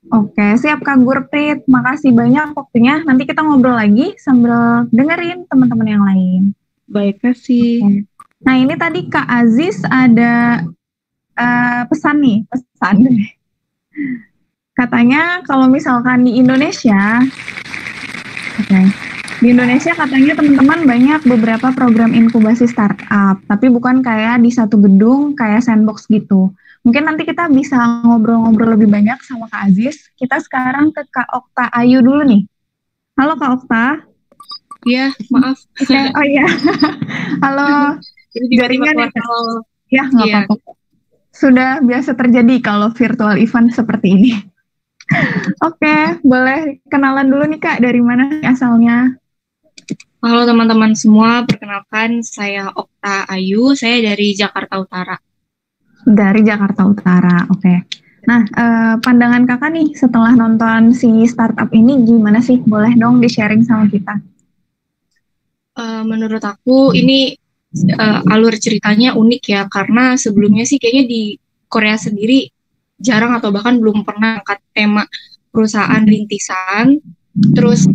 Oke, siap Kak Gurprit. Makasih banyak waktunya. Nanti kita ngobrol lagi sambil dengerin teman-teman yang lain. Baik, kasih. Oke. Nah, ini tadi Kak Aziz ada pesan. Katanya kalau misalkan di Indonesia, di Indonesia katanya teman-teman banyak beberapa program inkubasi startup, tapi bukan kayak di satu gedung kayak Sandbox gitu. Mungkin nanti kita bisa ngobrol-ngobrol lebih banyak sama Kak Aziz. Kita sekarang ke Kak Okta Ayu dulu nih. Halo Kak Okta. Iya, maaf. Oh iya. Halo. Jaringan ya? Ya, nggak apa-apa. Sudah biasa terjadi kalau virtual event seperti ini. Oke, boleh kenalan dulu nih Kak, dari mana asalnya? Halo teman-teman semua, perkenalkan saya Okta Ayu, saya dari Jakarta Utara. Dari Jakarta Utara, oke. Nah, pandangan Kakak nih setelah nonton si startup ini gimana sih? Boleh dong di-sharing sama kita? Menurut aku ini alur ceritanya unik ya, karena sebelumnya sih kayaknya di Korea sendiri jarang atau bahkan belum pernah angkat tema perusahaan rintisan. Terus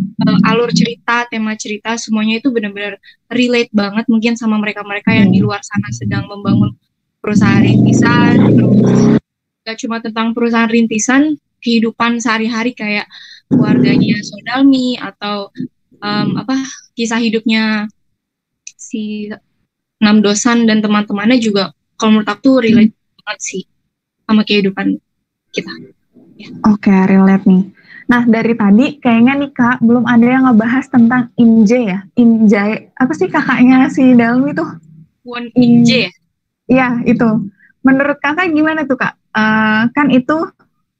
alur cerita, tema cerita semuanya itu benar-benar relate banget mungkin sama mereka-mereka yang di luar sana sedang membangun perusahaan rintisan. Terus gak cuma tentang perusahaan rintisan, kehidupan sehari-hari kayak keluarganya Sodalmi atau kisah hidupnya si Namdosan dan teman-temannya juga kalau menurut aku relate banget sih sama kehidupan kita. Oke, relate nih. Nah, dari tadi kayaknya nih Kak, belum ada yang ngebahas tentang Inje ya. Injay, apa sih kakaknya si Dalmi tuh? Won Inje. Iya, itu. Menurut Kakak gimana tuh Kak? Kan itu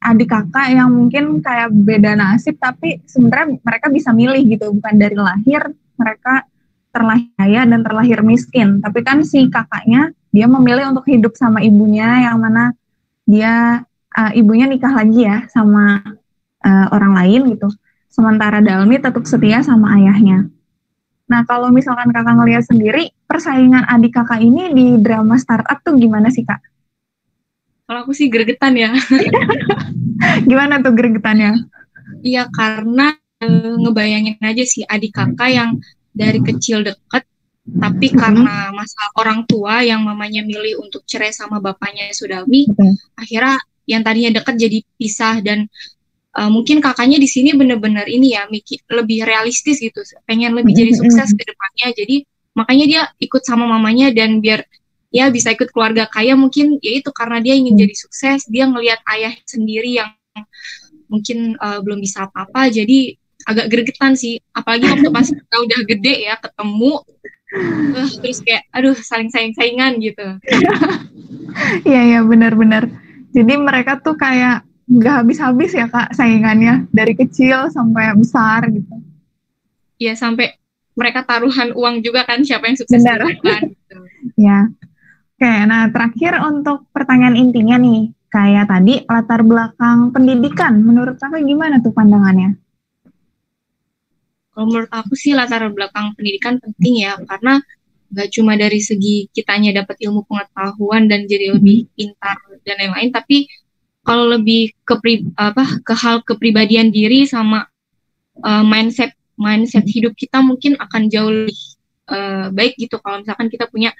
adik kakak yang mungkin kayak beda nasib, tapi sebenarnya mereka bisa milih gitu. Bukan dari lahir, mereka terlahir kaya dan terlahir miskin. Tapi kan si kakaknya, dia memilih untuk hidup sama ibunya, yang mana dia, ibunya nikah lagi ya sama orang lain gitu. Sementara Dalmi tetap setia sama ayahnya. Nah, kalau misalkan kakak ngelihat sendiri, persaingan adik kakak ini di drama startup tuh gimana sih Kak? Kalau aku sih gregetan ya. Gimana tuh gregetannya? Iya, karena ngebayangin aja sih adik kakak yang dari kecil deket, tapi karena masalah orang tua yang mamanya milih untuk cerai sama bapaknya Sudalmi, akhirnya yang tadinya deket jadi pisah. Dan mungkin kakaknya di sini bener-bener ini ya, lebih realistis gitu, pengen lebih jadi sukses ke depannya. Jadi makanya dia ikut sama mamanya, dan biar ya bisa ikut keluarga kaya, mungkin ya itu karena dia ingin jadi sukses. Dia ngelihat ayah sendiri yang mungkin belum bisa apa-apa, jadi agak gregetan sih. Apalagi waktu pas kita udah gede ya ketemu, terus kayak aduh saling saingan gitu. Iya benar-benar. Jadi mereka tuh kayak nggak habis-habis ya Kak saingannya, dari kecil sampai besar gitu. Iya, sampai mereka taruhan uang juga kan, siapa yang sukses duluan gitu. Ya. Oke, nah terakhir untuk pertanyaan intinya nih, kayak tadi latar belakang pendidikan, menurut Kakak gimana tuh pandangannya? Kalau menurut aku sih latar belakang pendidikan penting ya, karena nggak cuma dari segi kitanya dapat ilmu pengetahuan dan jadi lebih pintar dan lain-lain, tapi kalau lebih ke hal kepribadian diri sama mindset hidup kita mungkin akan jauh lebih baik gitu kalau misalkan kita punya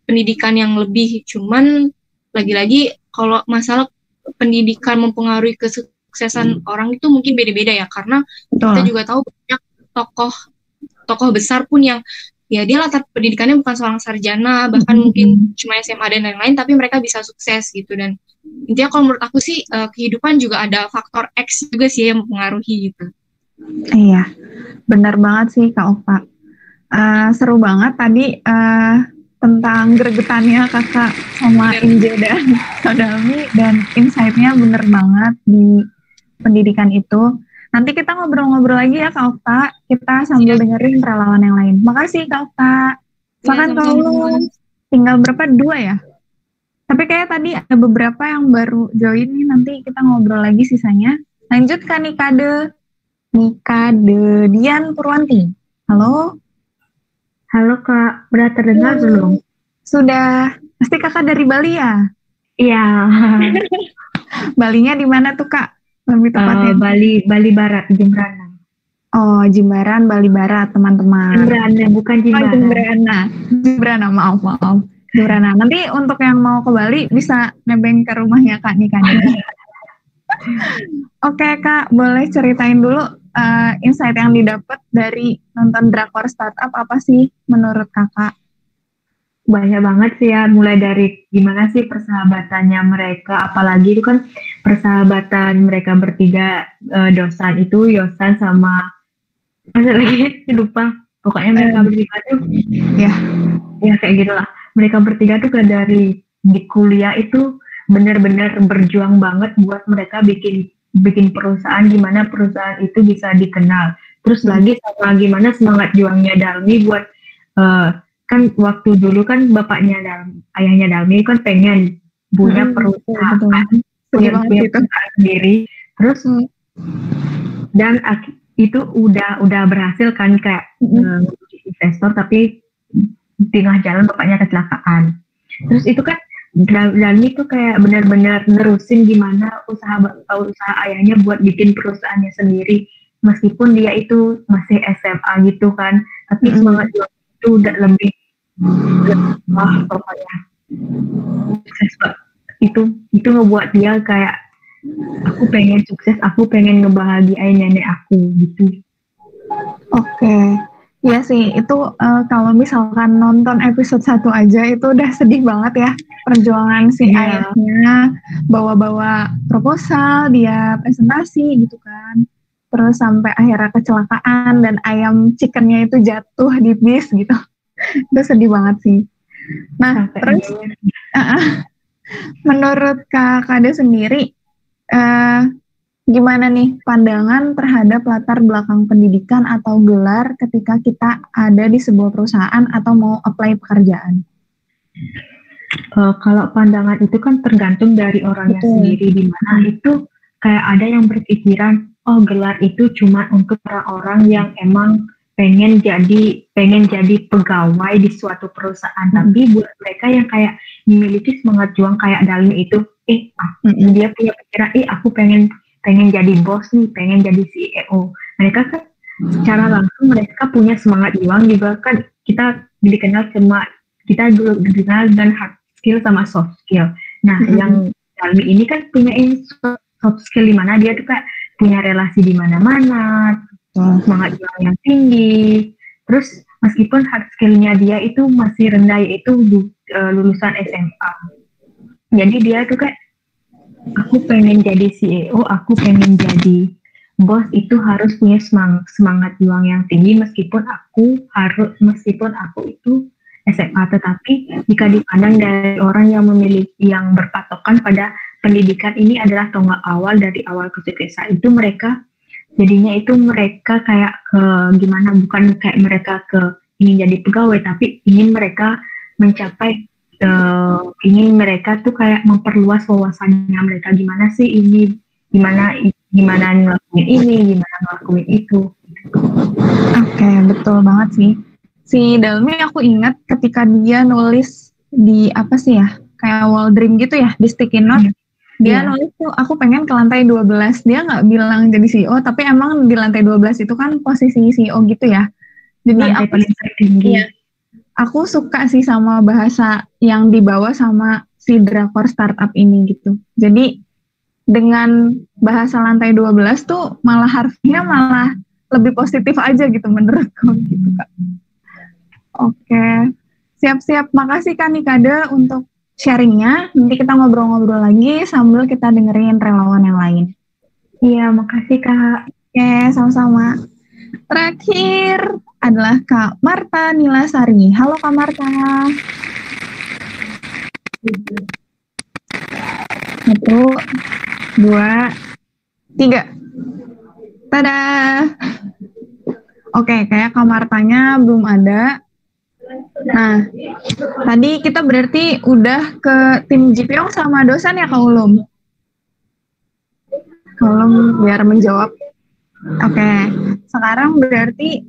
pendidikan yang lebih. Cuman lagi-lagi kalau masalah pendidikan mempengaruhi kesuksesan orang itu mungkin beda-beda ya, karena kita juga tahu banyak tokoh besar pun yang ya dia latar pendidikannya bukan seorang sarjana, bahkan mungkin cuma SMA dan lain-lain, tapi mereka bisa sukses gitu. Dan intinya kalau menurut aku sih kehidupan juga ada faktor X juga sih yang mempengaruhi gitu. Iya, benar banget sih Kak Opa. Seru banget tadi tentang gregetannya Kakak sama Inje dan Sodalmi, dan insight-nya bener banget di pendidikan itu. Nanti kita ngobrol-ngobrol lagi ya Kak Okta, kita sambil dengerin relawan yang lain. Makasih Kak Okta. Silakan kalau tinggal berapa? 2 ya? Tapi kayak tadi ada beberapa yang baru join nih, nanti kita ngobrol lagi sisanya. Lanjut ke Nikade Dian Purwanti. Halo? Halo Kak, udah terdengar belum? Sudah. Pasti Kakak dari Bali ya? Iya. Balinya di mana tuh Kak? Lebih tepatnya. Bali Barat, Jembrana. Oh, Jimbaran, Bali Barat, teman-teman. Jembrana, bukan Jimbaran. Jembrana, maaf. Jembrana. Nanti untuk yang mau ke Bali bisa nebeng ke rumahnya Kak Nika. Oke Kak, boleh ceritain dulu insight yang didapat dari nonton drakor startup apa sih menurut Kakak? Banyak banget sih ya, mulai dari gimana sih persahabatannya mereka, apalagi itu kan persahabatan mereka bertiga, Dosan itu, Yosan sama masa lagi lupa, pokoknya mereka bertiga tuh ya kayak gitulah. Mereka bertiga tuh kan dari di kuliah itu benar-benar berjuang banget buat mereka bikin perusahaan, gimana perusahaan itu bisa dikenal. Terus lagi sama gimana semangat juangnya Dalmi buat kan waktu dulu kan ayahnya Dalmi kan pengen punya perusahaan, punya perusahaan sendiri. Terus dan itu udah berhasil kan kayak investor, tapi di tengah jalan bapaknya kecelakaan. Terus itu kan Dalmi tuh kayak benar-benar nerusin gimana usaha ayahnya buat bikin perusahaannya sendiri, meskipun dia itu masih SMA gitu kan, tapi semangat itu udah lebih pokoknya itu ngebuat dia kayak aku pengen sukses, aku pengen ngebahagiain nenek aku gitu. Oke. Iya sih, itu kalau misalkan nonton episode 1 aja itu udah sedih banget ya. Perjuangan si ayahnya, bawa-bawa proposal, dia presentasi gitu kan. Terus sampai akhirnya kecelakaan dan ayam chickennya itu jatuh di bis gitu. Itu sedih banget sih. Nah, terus menurut Kak Kade sendiri, gimana nih pandangan terhadap latar belakang pendidikan atau gelar ketika kita ada di sebuah perusahaan atau mau apply pekerjaan? Kalau pandangan itu kan tergantung dari orangnya sendiri, di mana itu kayak ada yang berpikiran, oh gelar itu cuma untuk orang-orang yang emang pengen jadi pegawai di suatu perusahaan. Tapi buat mereka yang kayak memiliki semangat juang kayak Dalmi itu, dia punya pikiran, aku pengen jadi bos nih, pengen jadi CEO. Mereka kan secara langsung mereka punya semangat juang juga kan. Kita dikenal dengan hard skill sama soft skill. Nah, yang Dalmi ini kan punya soft skill di mana dia tuh kayak punya relasi di mana-mana, semangat juang yang tinggi. Terus meskipun hard skill-nya dia itu masih rendah, yaitu lulusan SMA. Jadi dia tuh kayak, aku pengen jadi CEO, aku pengen jadi bos, itu harus punya semangat juang yang tinggi meskipun aku itu SMA. Tetapi jika dipandang dari orang yang yang berpatokan pada pendidikan ini adalah tonggak awal dari awal kesuksesan, itu mereka kayak bukan kayak mereka ingin jadi pegawai, tapi ingin mereka mencapai ingin mereka tuh kayak memperluas wawasannya mereka, gimana sih ini, gimana ngelakuin ini, gimana ngelakuin itu. Oke, betul banget sih. Si Dalmi aku ingat ketika dia nulis di apa sih ya, kayak wall dream gitu ya, di sticky note. Dia nulis tuh, aku pengen ke lantai 12. Dia nggak bilang jadi CEO, tapi emang di lantai 12 itu kan posisi CEO gitu ya. Jadi lantai paling tertinggi. Iya, aku suka sih sama bahasa yang dibawa sama si drakor startup ini gitu. Jadi dengan bahasa lantai 12 tuh malah harusnya malah lebih positif aja gitu menurutku gitu Kak. Oke, siap-siap. Makasih Kak Nikade untuk sharingnya. Nanti kita ngobrol-ngobrol lagi sambil kita dengerin relawan yang lain. Iya, makasih Kak. Oke, sama-sama. Terakhir adalah Kak Marta Nilasari. Halo Kak Marta. 1, 2, 3. Tada. Oke, kayak Kak Martanya belum ada. Nah, tadi kita berarti udah ke tim Jipyong sama dosan ya Kak Ulum? Kak Ulum biar menjawab. Oke, sekarang berarti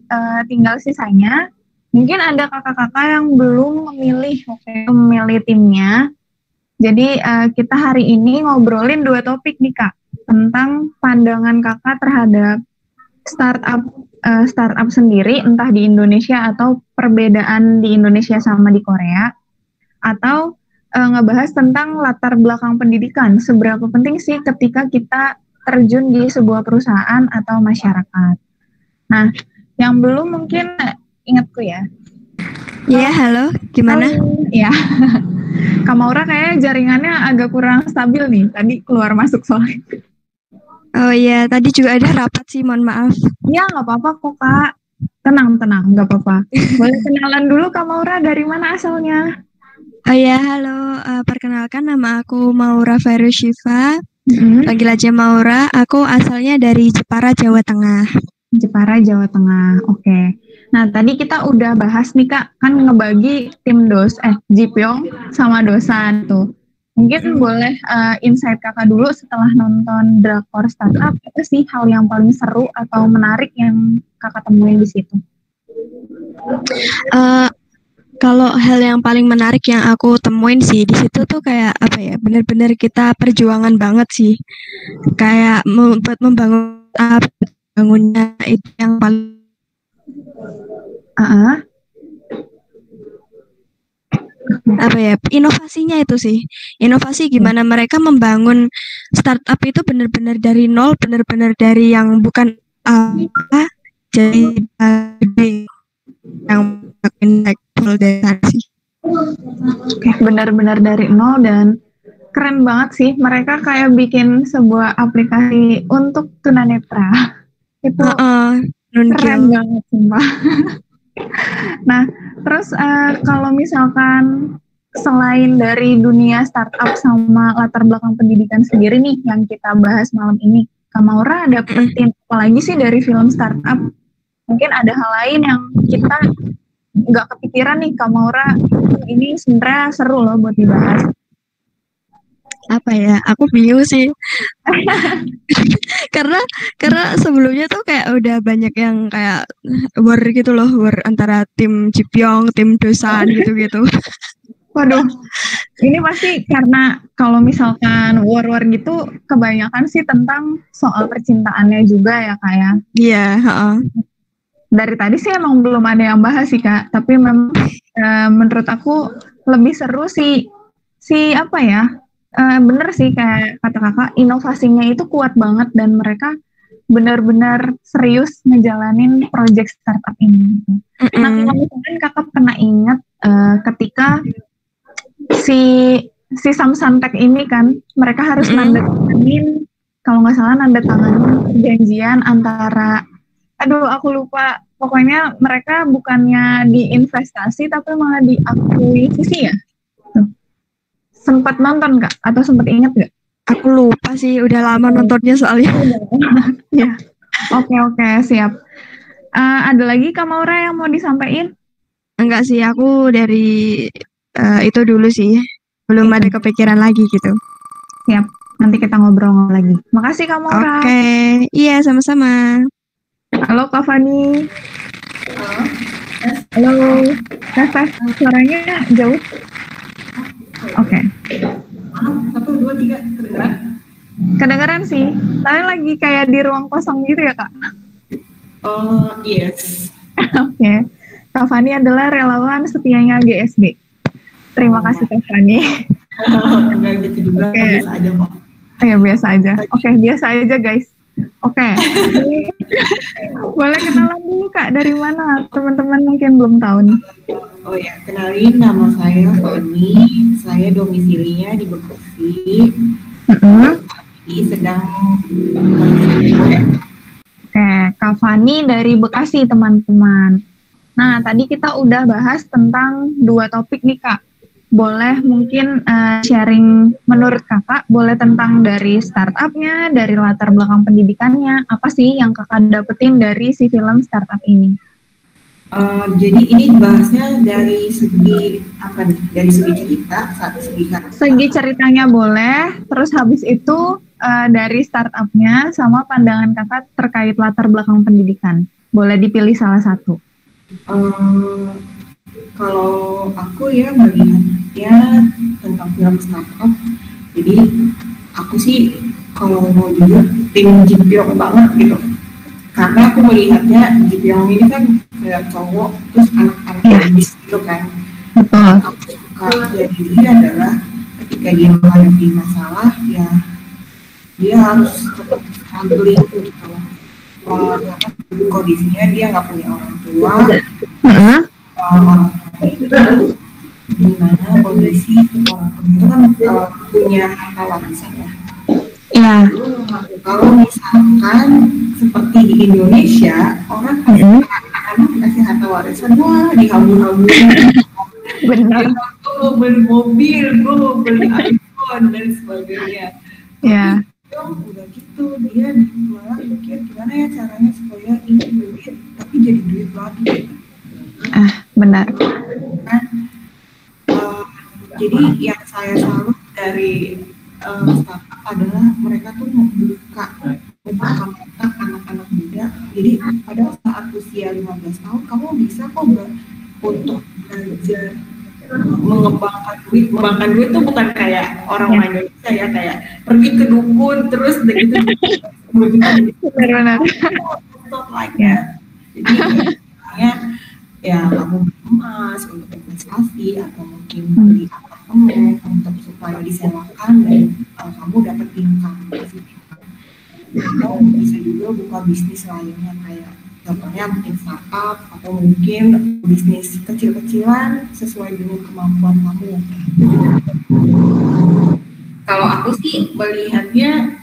tinggal sisanya. Mungkin ada kakak-kakak yang belum memilih timnya. Jadi kita hari ini ngobrolin 2 topik nih Kak, tentang pandangan kakak terhadap startup sendiri, entah di Indonesia atau perbedaan di Indonesia sama di Korea, atau ngebahas tentang latar belakang pendidikan, seberapa penting sih ketika kita terjun di sebuah perusahaan atau masyarakat. Nah, yang belum mungkin ingatku ya. Iya, halo, gimana? Iya. Kak Maura kayaknya jaringannya agak kurang stabil nih, tadi keluar masuk soalnya. Oh iya, tadi juga ada rapat sih, mohon maaf. Iya, nggak apa-apa kok Kak. Tenang, nggak apa-apa. Boleh kenalan dulu Kak Maura, dari mana asalnya? Oh iya, halo, perkenalkan nama aku Maura Virus Shiva. Panggil aja Maura, aku asalnya dari Jepara, Jawa Tengah. Jepara, Jawa Tengah, oke. Nah, tadi kita udah bahas nih Kak, kan ngebagi tim Jipyong sama dosan tuh. Mungkin boleh insight kakak dulu setelah nonton drakor startup, apa sih hal yang paling seru atau menarik yang kakak temuin di situ? Kalau hal yang paling menarik yang aku temuin sih di situ tuh kayak apa ya, benar-benar kita perjuangan banget sih, kayak buat bangunnya itu yang paling apa ya, inovasinya itu sih, inovasi gimana mereka membangun startup itu benar-benar dari nol, benar-benar dari yang bukan apa jadi yang impactful dari sana sih. Oke, benar-benar dari nol dan keren banget sih. Mereka kayak bikin sebuah aplikasi untuk tunanetra. Itu keren banget sumpah. Nah, terus kalau misalkan selain dari dunia startup sama latar belakang pendidikan sendiri nih yang kita bahas malam ini, Kak Maura ada penting apa lagi sih dari film startup? Mungkin ada hal lain yang kita nggak kepikiran nih, Kak Maura, ini sebenarnya seru loh buat dibahas. Apa ya, aku bingung sih. karena sebelumnya tuh kayak udah banyak yang kayak war gitu loh, war antara tim Jipyong, tim Dosan gitu-gitu. Waduh, ini pasti karena kalau misalkan war-war gitu kebanyakan sih tentang soal percintaannya juga ya Kak ya. Iya, Dari tadi sih emang belum ada yang bahas sih Kak, tapi memang menurut aku lebih seru sih apa ya, bener sih kayak kata kakak, inovasinya itu kuat banget dan mereka benar-benar serius ngejalanin project startup ini. Nah kalau misalkan kakak pernah ingat ketika si Samsung Tech ini kan, mereka harus nandatanganin, kalau nggak salah nandatanganin perjanjian antara aku lupa, pokoknya mereka bukannya diinvestasi tapi malah diakuisisi ya. Sempat nonton Kak? Atau sempat ingat nggak? Aku lupa sih, udah lama nontonnya soalnya. Ya, oke, siap. Ada lagi Kak Maura yang mau disampaikan? Enggak sih, aku dari itu dulu sih, belum ada kepikiran lagi gitu. Siap, nanti kita ngobrol lagi. Makasih Kak Maura. Oke, iya sama-sama. Halo Kak Fani. Halo. Tes, suaranya jauh. Oke. 1, 2, 3, kedengeran? Kedengeran sih. Tapi lagi kayak di ruang kosong gitu ya Kak? Oh, yes. Oke. Kak Fani adalah relawan setianya GSD. Terima kasih Kak Fani. Enggak gitu juga, biasa aja kok. Ya biasa aja. Oke, biasa aja guys. Oke. Boleh kenalan dulu Kak, dari mana? Teman-teman mungkin belum tahu nih. Oh ya, kenalin, nama saya Fani. Saya domisilinya di Bekasi. Jadi sedang Oke, Kak Fani dari Bekasi teman-teman. Nah, tadi kita udah bahas tentang 2 topik nih Kak. Boleh mungkin sharing menurut kakak, boleh tentang dari startupnya, dari latar belakang pendidikannya, apa sih yang kakak dapetin dari si film startup ini? Jadi ini bahasnya dari segi apa nih? Dari segi cerita, Segi ceritanya boleh, terus habis itu dari startupnya sama pandangan kakak terkait latar belakang pendidikan. Boleh dipilih salah satu. Kalau aku ya melihatnya tentang film startup, jadi aku sih kalau mau jujur tim Jipyong banget gitu, karena aku melihatnya Jipyong ini kan kayak cowok terus anak-anak gadis gitu kan. Aku suka dari dia adalah ketika dia menghadapi masalah ya dia harus tetap struggling gitu. Karena kondisinya dia nggak punya orang tua. Orang itu dimana kondisi orang itu kan punya harta warisan ya. Iya. Kalau misalkan seperti di Indonesia orang anak-anak dikasih harta warisan, wah dihambur-hamburin. Benar. Gue mau beli mobil, gue mau beli iPhone dan sebagainya. Ya. Udah gitu dia malah mikir gimana ya caranya supaya ini duit tapi jadi duit lagi. Benar. Nah, jadi yang saya salut dari startup adalah mereka tuh membuka otak anak-anak muda. Jadi pada saat usia 15 tahun kamu bisa kok untuk belajar mengembangkan duit. Mengembangkan duit tuh bukan kayak orang Indonesia ya, kayak pergi ke dukun terus begitu. Benar-benar. Jadi ya kamu emas untuk investasi atau mungkin beli apartemen untuk supaya disewakan dan kamu dapat income. Kamu bisa juga buka bisnis lainnya kayak contohnya mungkin startup startup atau mungkin bisnis kecil-kecilan sesuai dengan kemampuan kamu. Kalau aku sih melihatnya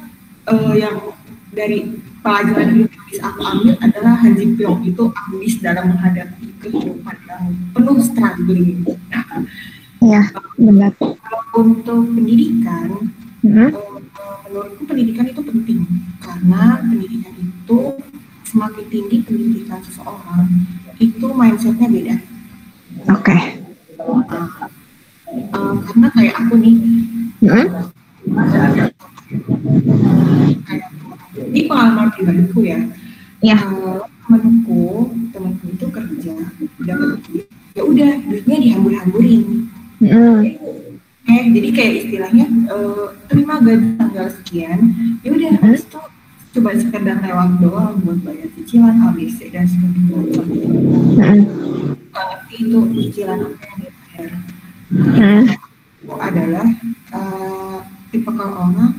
yang dari pelajaran yang bisa aku ambil adalah Han Ji Pyong itu ambis dalam menghadapi kehidupan yang penuh struggling. Iya, benar. Kalau untuk pendidikan, menurutku pendidikan itu penting karena pendidikan itu semakin tinggi pendidikan seseorang itu mindsetnya beda. Oke. Karena kayak aku nih, ini pengalaman pribadiku ya. Temanku itu kerja, dapat duit, ya udah duitnya dihambur-hamburin. Jadi kayak istilahnya terima gaji tanggal sekian, ya udah habis itu coba sekedar lewat doang buat bayar cicilan ABC dan sebagainya. Ngerti itu cicilan apa yang dibayar. Itu adalah tipe orang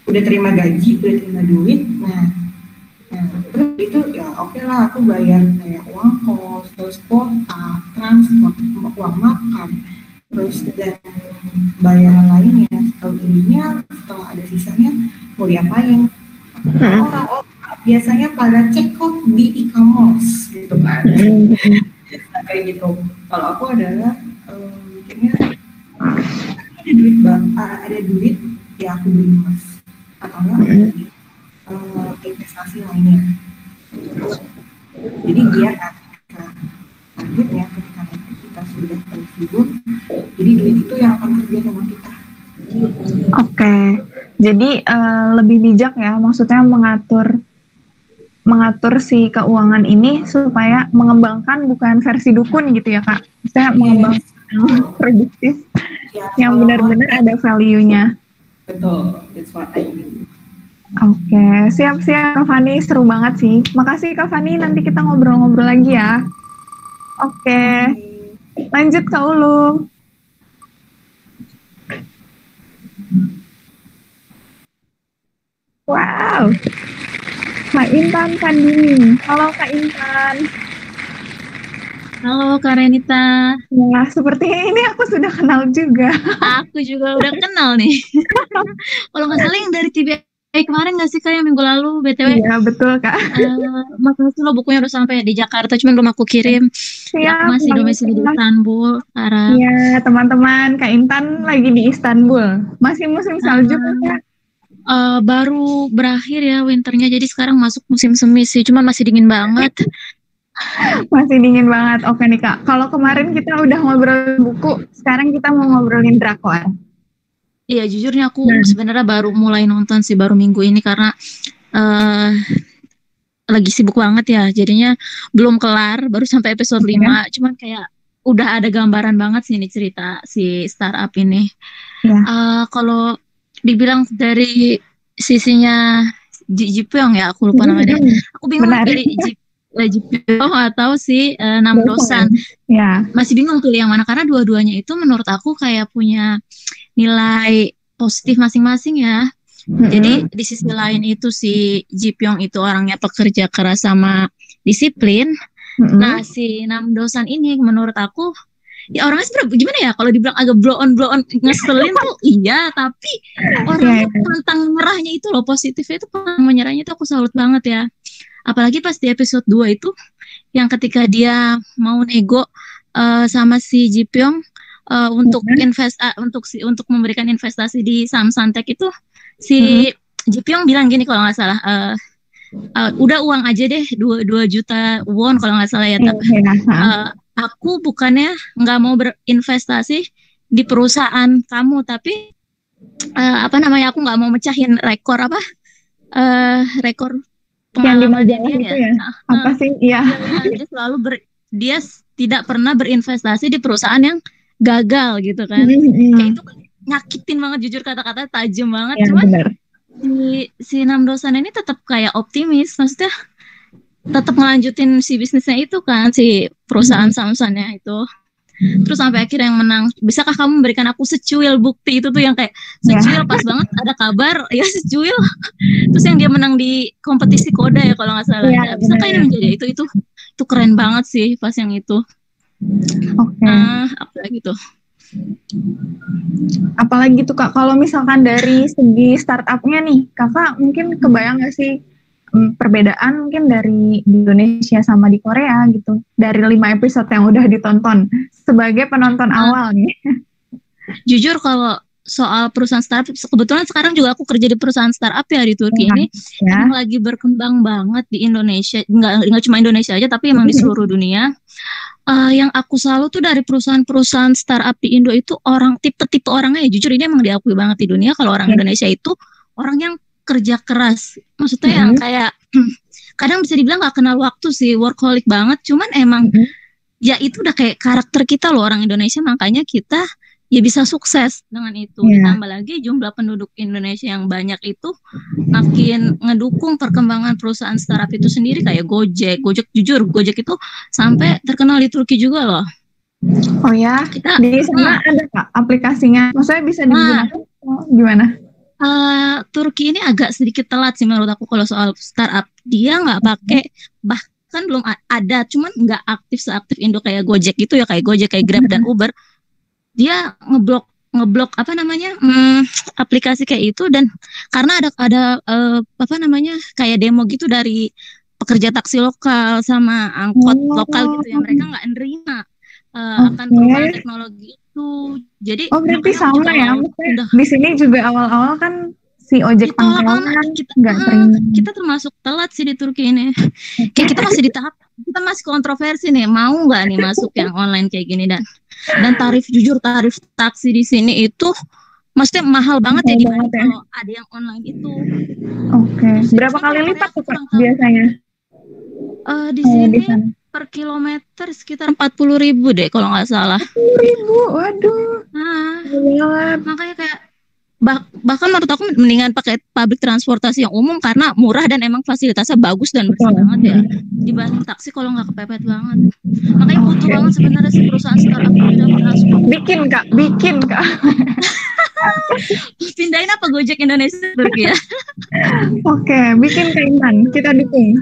udah terima gaji, udah terima duit, terus itu ya oke lah aku bayar kayak uang kos, terus kuota, transport, uang makan, terus dan bayaran lainnya setelah ada sisanya mau diapain? Orang biasanya pada check out di e-commerce gitu kan. Kayak gitu. Kalau aku adalah mikirnya ada duit ya aku beli emas atau enggak investasi lainnya. Jadi biar akhirnya ketika kita sudah pensiun, jadi duit itu yang akan kerja sama kita. Oke, jadi lebih bijak ya, maksudnya mengatur si keuangan ini supaya mengembangkan bukan versi dukun gitu ya Kak. Maksudnya mengembangkan produktif yang benar-benar ada value-nya. Betul, that's what I mean. Oke, siap-siap Kak Fani, seru banget sih. Makasih Kak Fani, nanti kita ngobrol-ngobrol lagi ya. Oke, lanjut Kak Ulum. Wow, Kak Intan Kandini. Halo Kak Intan. Halo Kak Renita. Wah, sepertinya ini aku sudah kenal juga. Aku juga udah kenal nih. Kalau nggak salah yang dari TBI kemarin nggak sih Kak, yang minggu lalu BTW? Iya betul Kak. Makasih lo, bukunya udah sampai di Jakarta, cuman belum aku kirim. Siap, aku masih domisili di Istanbul, Sarah. Iya teman-teman, Kak Intan lagi di Istanbul. Masih musim salju Kak? Baru berakhir ya winternya, jadi sekarang masuk musim semi sih, cuman masih dingin banget. Masih dingin banget. Oke nih Kak, kalau kemarin kita udah ngobrol buku, sekarang kita mau ngobrolin drakor. Iya, jujurnya aku sebenarnya baru mulai nonton sih, baru minggu ini karena lagi sibuk banget ya, jadinya belum kelar, baru sampai episode 5, cuman kayak udah ada gambaran banget sih ini cerita si startup ini. Kalau dibilang dari sisinya Ji Pyong ya, aku lupa namanya. Aku bingung pilih Ji Pyong atau si Nam Dosan. Ya. Masih bingung pilih yang mana karena dua-duanya itu menurut aku kayak punya nilai positif masing-masing ya. Jadi di sisi lain itu si Ji Pyong itu orangnya pekerja keras sama disiplin. Nah si Nam Dosan ini menurut aku ya orangnya sebenarnya gimana ya, kalau dibilang agak blow on ngeselin tuh iya, tapi orangnya pantang menyerahnya itu loh, positifnya itu pantang menyerahnya itu aku salut banget ya. Apalagi pas di episode 2 itu yang ketika dia mau nego sama si Ji Pyong untuk untuk memberikan investasi di saham Santek itu, si Ji Pyong bilang gini kalau nggak salah, udah uang aja deh 2 juta won kalau nggak salah ya, aku bukannya nggak mau berinvestasi di perusahaan kamu, tapi aku nggak mau mecahin rekor rekor yang di majalah itu ya. Apa sih? Iya. Dia tidak pernah berinvestasi di perusahaan yang gagal gitu kan. Kayak itu nyakitin banget, jujur kata-kata tajam banget. Ya, cuman bener. si Nam Dosan ini tetap kayak optimis, maksudnya tetap ngelanjutin si bisnisnya itu kan, si perusahaan Samsonnya itu. Terus sampai akhirnya yang menang. Bisakah kamu memberikan aku secuil bukti? Itu tuh yang kayak secuil pas banget ada kabar ya secuil. Terus yang dia menang di kompetisi Koda ya kalau nggak salah. Bisakah ini menjadi itu Itu keren banget sih pas yang itu. Oke. Apalagi tuh. Apalagi tuh Kak, kalau misalkan dari segi startupnya nih, Kakak mungkin kebayang gak sih perbedaan mungkin dari di Indonesia sama di Korea gitu, dari 5 episode yang udah ditonton sebagai penonton awal nih. Jujur kalau soal perusahaan startup, kebetulan sekarang juga aku kerja di perusahaan startup ya di Turki ini, yang lagi berkembang banget di Indonesia, nggak cuma Indonesia aja, tapi emang di seluruh dunia. Yang aku selalu tuh dari perusahaan-perusahaan startup di Indo itu tipe-tipe orangnya ya, jujur ini emang diakui banget di dunia kalau orang Indonesia itu orang yang kerja keras, maksudnya yang kayak kadang bisa dibilang gak kenal waktu sih, workaholic banget, cuman emang ya itu udah kayak karakter kita loh orang Indonesia, makanya kita ya bisa sukses dengan itu. Ditambah lagi jumlah penduduk Indonesia yang banyak itu makin ngedukung perkembangan perusahaan startup itu sendiri, kayak Gojek jujur Gojek itu sampai terkenal di Turki juga loh. Oh ya, di sana ada Kak aplikasinya, maksudnya bisa digunakan gimana? Turki ini agak sedikit telat sih menurut aku kalau soal startup. Dia nggak pakai, bahkan belum ada, cuman nggak aktif seaktif Indo kayak Gojek gitu ya, kayak Gojek, kayak Grab dan Uber. Dia ngeblok apa namanya aplikasi kayak itu, dan karena ada apa namanya kayak demo gitu dari pekerja taksi lokal sama angkot lokal gitu yang mereka nggak nerima akan perubahan teknologi itu. Jadi berarti sama ya, di sini juga awal-awal kan si ojek pangkalan nggak terima. Kita termasuk telat sih di Turki ini. Kayak kita masih di tahap, kita masih kontroversi nih, mau nggak nih masuk yang online kayak gini, dan tarif taksi di sini itu maksudnya mahal banget ya dibanding kalau ada yang online itu. Oke. Berapa kali lipat tuh Kak biasanya? Di sini per kilometer sekitar 40.000 deh kalau nggak salah. 40.000, waduh. Makanya kayak bahkan menurut aku mendingan pakai public transportasi yang umum karena murah dan emang fasilitasnya bagus dan bersih banget ya, dibanding taksi kalau nggak kepepet banget. Makanya butuh banget sebenarnya si perusahaan startup di bidang transport. Bikin kak. Pindahin apa Gojek Indonesia Turki ya? Oke, bikin Kak Intan, kita dukung.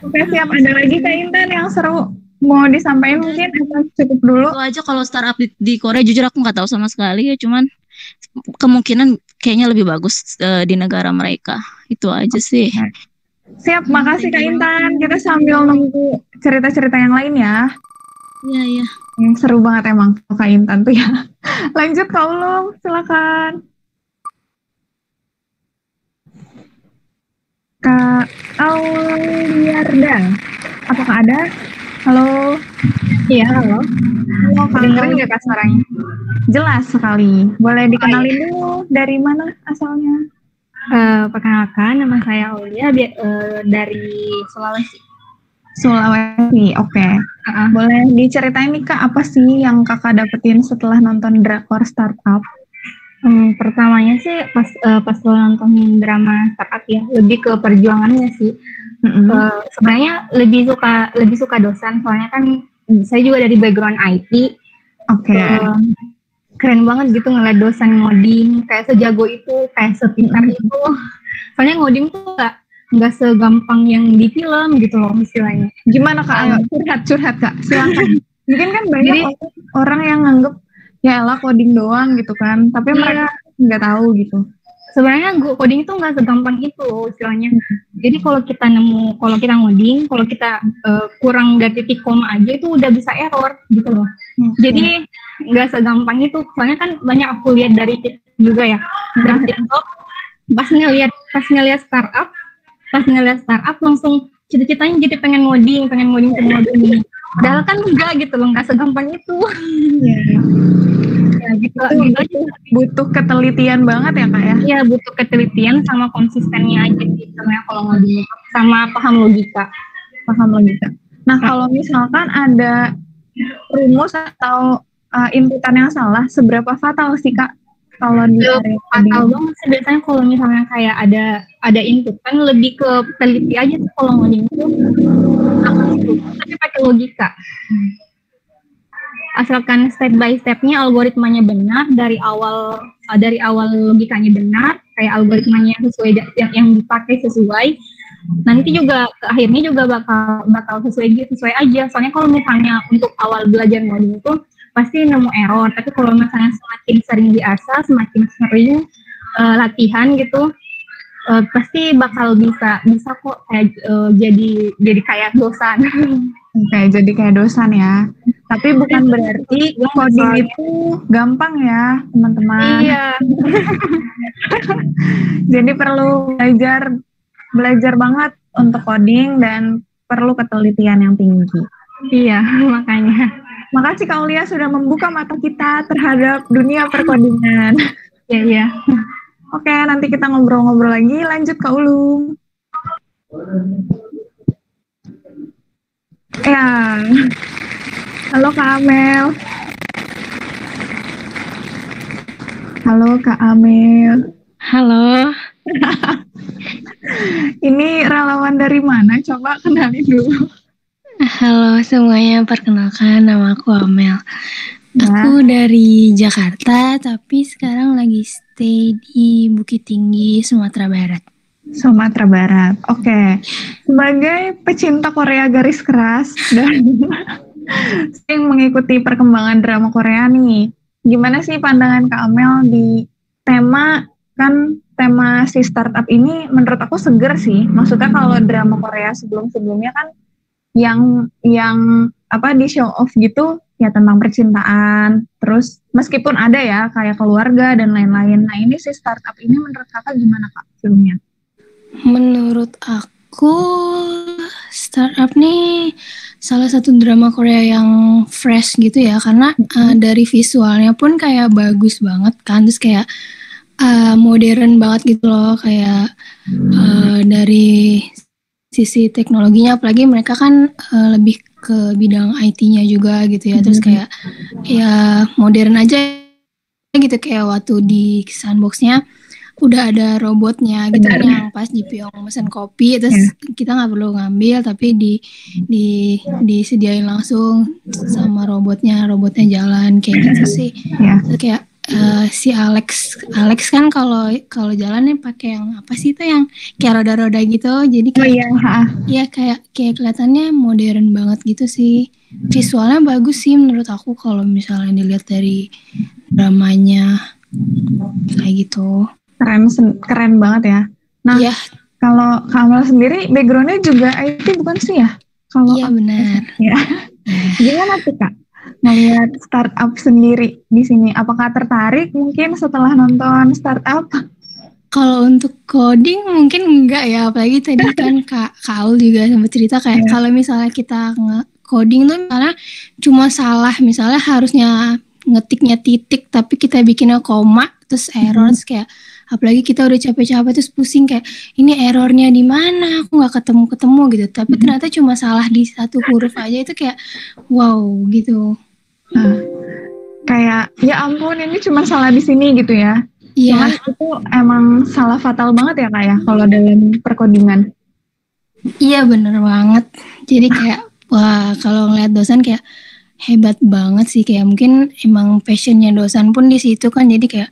Oke, siap. Ada lagi Kak Intan yang seru mau disampaikan mungkin atau cukup dulu? Itu aja kalau startup di Korea, jujur aku nggak tahu sama sekali ya, cuman kemungkinan kayaknya lebih bagus di negara mereka. Itu aja sih. Siap, makasih Kak Intan. Kita sambil nunggu cerita-cerita yang lain ya. Iya. Seru banget emang Kak Intan tuh ya. Lanjut Kak Ulum, silakan. Kak Auliarda, apakah ada? Halo. Iya, halo. Halo, kedengeran nggak Kak suaranya? Jelas sekali. Boleh dikenalin dulu dari mana asalnya? Perkenalkan, nama saya Aulia dari Sulawesi. Sulawesi, oke. Boleh diceritain nih Kak, apa sih yang Kakak dapetin setelah nonton drakor startup? Pertamanya sih pas nonton drama startup ya, lebih ke perjuangannya sih. Sebenarnya lebih suka dosan, soalnya kan saya juga dari background IT. Oke. Keren banget gitu ngeliat dosan ngoding kayak sejago itu, kayak sepintar itu. Soalnya ngoding tuh nggak segampang yang di film gitu loh istilahnya. Gimana Kak? Curhat Kak, silakan. Mungkin kan banyak orang yang nganggep ya elah coding doang gitu kan, tapi mereka nggak tahu gitu. Sebenarnya coding itu nggak segampang itu istilahnya. Jadi kalau kita ngoding, kalau kita kurang dari titik koma aja itu udah bisa error gitu loh. Jadi nggak segampang itu. Soalnya kan banyak aku lihat dari TikTok juga ya. Dari TikTok pas ngeliat startup langsung cita-citanya jadi pengen ngoding. Padahal kan enggak gitu loh, nggak segampang itu. Ya, gitu aja. Butuh ketelitian banget ya Kak ya? Iya, butuh ketelitian sama konsistennya aja sih sebenarnya kalau ngoding, sama paham logika. Nah kalau misalkan ada rumus atau inputan yang salah, seberapa fatal sih Kak? Kalau di area fatal banget sih biasanya kalau misalnya kayak ada inputan, lebih ke teliti aja sih kalau ngoding itu. Tapi pakai logika. Asalkan step by stepnya algoritmanya benar, dari awal logikanya benar, kayak algoritmanya sesuai yang dipakai sesuai, nanti juga akhirnya juga bakal sesuai aja. Soalnya kalau misalnya untuk awal belajar ngoding itu pasti nemu error, tapi kalau misalnya semakin sering diasah, semakin sering latihan gitu, pasti bakal bisa kok kayak jadi kayak dosan. Oke, jadi kayak dosan ya. Tapi bukan berarti coding itu gampang ya, teman-teman. Iya. Jadi perlu belajar banget untuk coding dan perlu ketelitian yang tinggi. Iya, makanya. Makasih Kak Aulia sudah membuka mata kita terhadap dunia perkodingan. Iya. Oke, nanti kita ngobrol-ngobrol lagi. Lanjut Kak Ulum. Ya. Halo Kak Amel. Halo Kak Amel. Halo. Ini relawan dari mana? Coba kenalin dulu. Halo semuanya, perkenalkan nama aku Amel. Aku dari Jakarta, tapi sekarang lagi stay di Bukit Tinggi, Sumatera Barat. Sumatera Barat, oke. Sebagai pecinta Korea garis keras dan sering mengikuti perkembangan drama Korea nih, gimana sih pandangan Kak Amel di tema si startup ini? Menurut aku seger sih. Maksudnya kalau drama Korea sebelumnya kan yang di show off gitu ya tentang percintaan, terus meskipun ada ya kayak keluarga dan lain-lain. Nah ini si startup ini menurut kakak gimana Kak filmnya? Menurut aku startup nih salah satu drama Korea yang fresh gitu ya, karena dari visualnya pun kayak bagus banget kan, terus kayak modern banget gitu loh, kayak dari sisi teknologinya, apalagi mereka kan lebih ke bidang IT-nya juga gitu ya, terus kayak ya modern aja gitu, kayak waktu di sandbox-nya udah ada robotnya gitu kan, yang pas Jipyong mesen kopi terus kita nggak perlu ngambil, tapi disediain langsung sama robotnya jalan kayak gitu sih. Terus kayak si Alex kan kalau jalannya pakai yang apa sih itu yang kayak roda-roda gitu, jadi kayak kayak kelihatannya modern banget gitu sih. Visualnya bagus sih menurut aku kalau misalnya dilihat dari dramanya kayak gitu. Keren banget ya. Nah, kalau Kamal sendiri background-nya juga IT bukan sih ya? Iya benar. Ya. Gimana tuh Kak ngelihat startup sendiri di sini? Apakah tertarik mungkin setelah nonton startup? Kalau untuk coding mungkin enggak ya, apalagi tadi kan Kak Aul juga sempat cerita kayak kalau misalnya kita coding tuh misalnya cuma salah, misalnya harusnya ngetiknya titik tapi kita bikinnya koma terus error, terus kayak apalagi kita udah capek-capek terus pusing kayak ini errornya di mana, aku nggak ketemu gitu, tapi ternyata cuma salah di satu huruf aja, itu kayak wow gitu. Kayak ya ampun ini cuma salah di sini gitu ya. Iya. Itu emang salah fatal banget ya Kak ya kalau dalam perkodingan. Iya bener banget. Jadi kayak wah kalau ngeliat dosen kayak hebat banget sih, kayak mungkin emang passionnya dosen pun di situ kan, jadi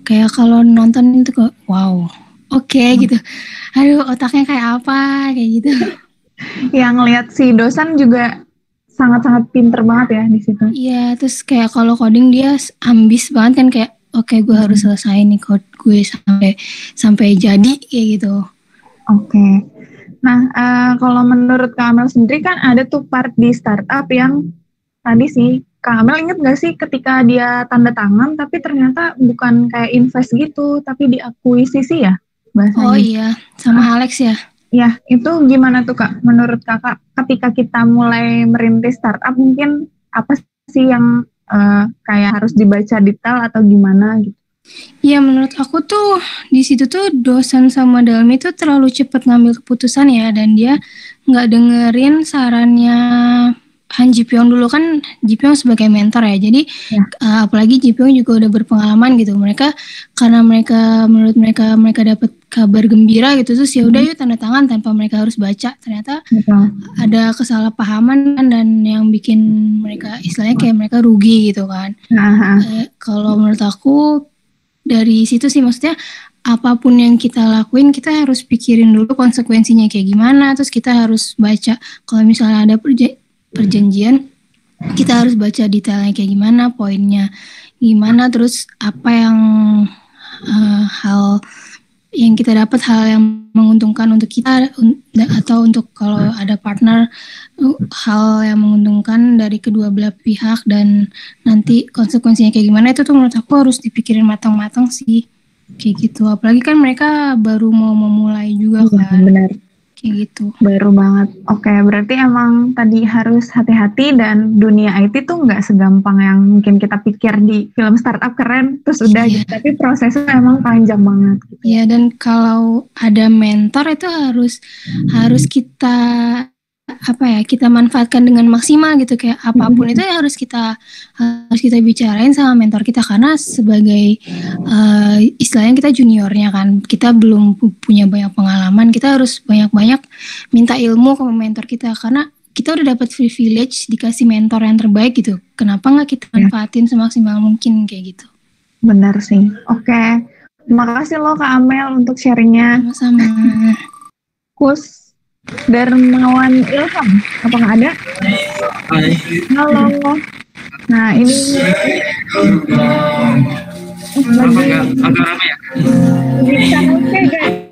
kayak kalau nonton itu kok wow oke gitu, aduh otaknya kayak apa kayak gitu. Yang ngelihat si dosen juga sangat-sangat pinter banget ya di situ. Iya, terus kayak kalau coding dia ambis banget kan, kayak oke gue harus selesai nih code gue sampai jadi kayak gitu. Oke. Nah kalau menurut Kak Amel sendiri kan ada tuh part di startup yang tadi sih, Kak Amel inget gak sih ketika dia tanda tangan tapi ternyata bukan kayak invest gitu, tapi diakuisisi ya bahasanya? Oh iya, sama Alex ya? Ya, itu gimana tuh Kak? Menurut Kakak ketika kita mulai merintis startup mungkin apa sih yang kayak harus dibaca detail atau gimana gitu? Ya menurut aku tuh di situ tuh dosen sama Dalmi tuh terlalu cepat ngambil keputusan ya, dan dia nggak dengerin sarannya Han Jipyong dulu, kan Jipyong sebagai mentor ya, jadi apalagi Jipyong juga udah berpengalaman gitu. Karena menurut mereka dapat kabar gembira gitu, terus ya udah yuk tanda tangan tanpa mereka harus baca. Ternyata ada kesalahpahaman dan yang bikin mereka istilahnya kayak mereka rugi gitu kan. Kalau menurut aku dari situ sih, maksudnya apapun yang kita lakuin kita harus pikirin dulu konsekuensinya kayak gimana, terus kita harus baca kalau misalnya ada perjanjian kita harus baca detailnya kayak gimana, poinnya gimana, terus apa yang hal yang kita dapat, hal yang menguntungkan untuk kita atau untuk kalau ada partner, hal yang menguntungkan dari kedua belah pihak, dan nanti konsekuensinya kayak gimana itu tuh menurut aku harus dipikirin matang-matang sih. Kayak gitu, apalagi kan mereka baru mau memulai juga kan. Benar. Kayak gitu. Baru banget. Oke, berarti emang tadi harus hati-hati, dan dunia IT tuh nggak segampang yang mungkin kita pikir di film startup keren terus udah gitu. Tapi prosesnya emang panjang banget. Gitu. Iya, dan kalau ada mentor itu harus kita kita manfaatkan dengan maksimal gitu, kayak apapun itu harus kita bicarain sama mentor kita, karena sebagai istilahnya kita juniornya kan, kita belum punya banyak pengalaman, kita harus banyak-banyak minta ilmu ke mentor kita, karena kita udah dapat privilege dikasih mentor yang terbaik gitu, kenapa nggak kita manfaatin semaksimal mungkin kayak gitu. Benar sih. Oke, makasih loh Kak Amel untuk sharingnya. Sama-sama. Kus Darmawan Ilham, apakah ada? Hai. Halo. Nah ini agak rame ya? Bisa oke guys.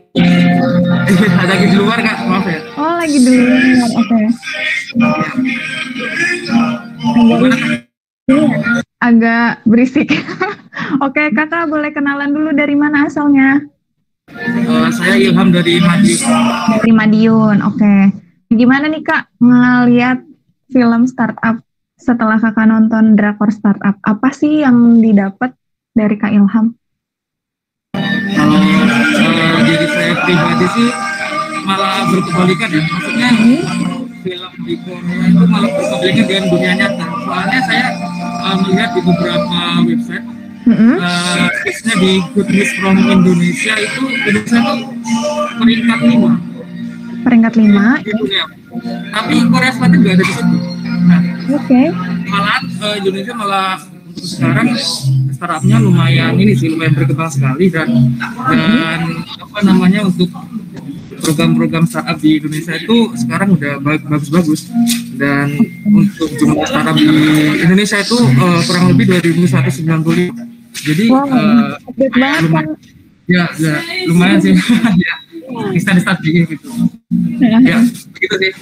Lagi di luar Kak, maaf ya. Oh lagi di luar, oke. Agak berisik. Oke, Kakak boleh kenalan dulu, dari mana asalnya? Saya Ilham dari Madiun. Dari Madiun, oke. Gimana nih Kak ngeliat film startup setelah Kakak nonton drakor startup? Apa sih yang didapat dari Kak Ilham? Kalau diri saya pribadi sih malah berkebalikan ya. Maksudnya film di Korea itu malah berkebalikan dengan dunia nyata. Soalnya saya melihat di beberapa website, khususnya di Good News from Indonesia itu Indonesia tuh peringkat 5. Peringkat 5. Di dunia. Tapi Korea Selatan juga ada di situ. Nah, malah Indonesia malah untuk sekarang startupnya lumayan berkembang sekali, dan apa namanya, untuk program-program startup di Indonesia itu sekarang udah bagus-bagus, dan untuk jumlah startup di Indonesia itu kurang lebih 2.195. Jadi lumayan sih. Ya, start gitu. Ya, begitu sih.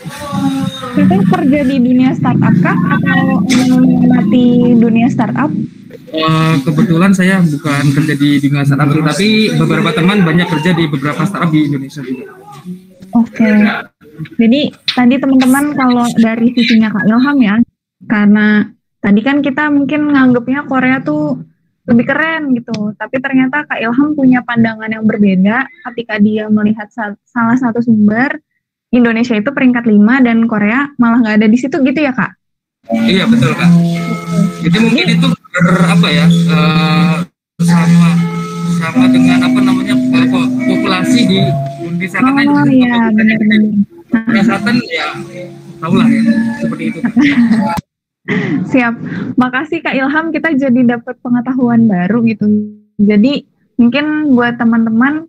Kakak kerja di dunia startup kah atau menikmati dunia startup? Kebetulan saya bukan kerja di dunia startup, tapi beberapa teman banyak kerja di beberapa startup di Indonesia juga. Oke. Jadi tadi teman-teman kalau dari sisinya Kak Ilham ya, karena tadi kan kita mungkin nganggapnya Korea tuh lebih keren gitu, tapi ternyata Kak Ilham punya pandangan yang berbeda ketika dia melihat salah satu sumber Indonesia itu peringkat 5 dan Korea malah nggak ada di situ gitu ya Kak? Iya betul Kak. Jadi mungkin itu sama dengan apa namanya populasi di Indonesia kan aja. Oh iya benar-benar. Korea Selatan ya tahulah ya seperti itu. Siap, makasih Kak Ilham, kita jadi dapat pengetahuan baru gitu. Jadi mungkin buat teman-teman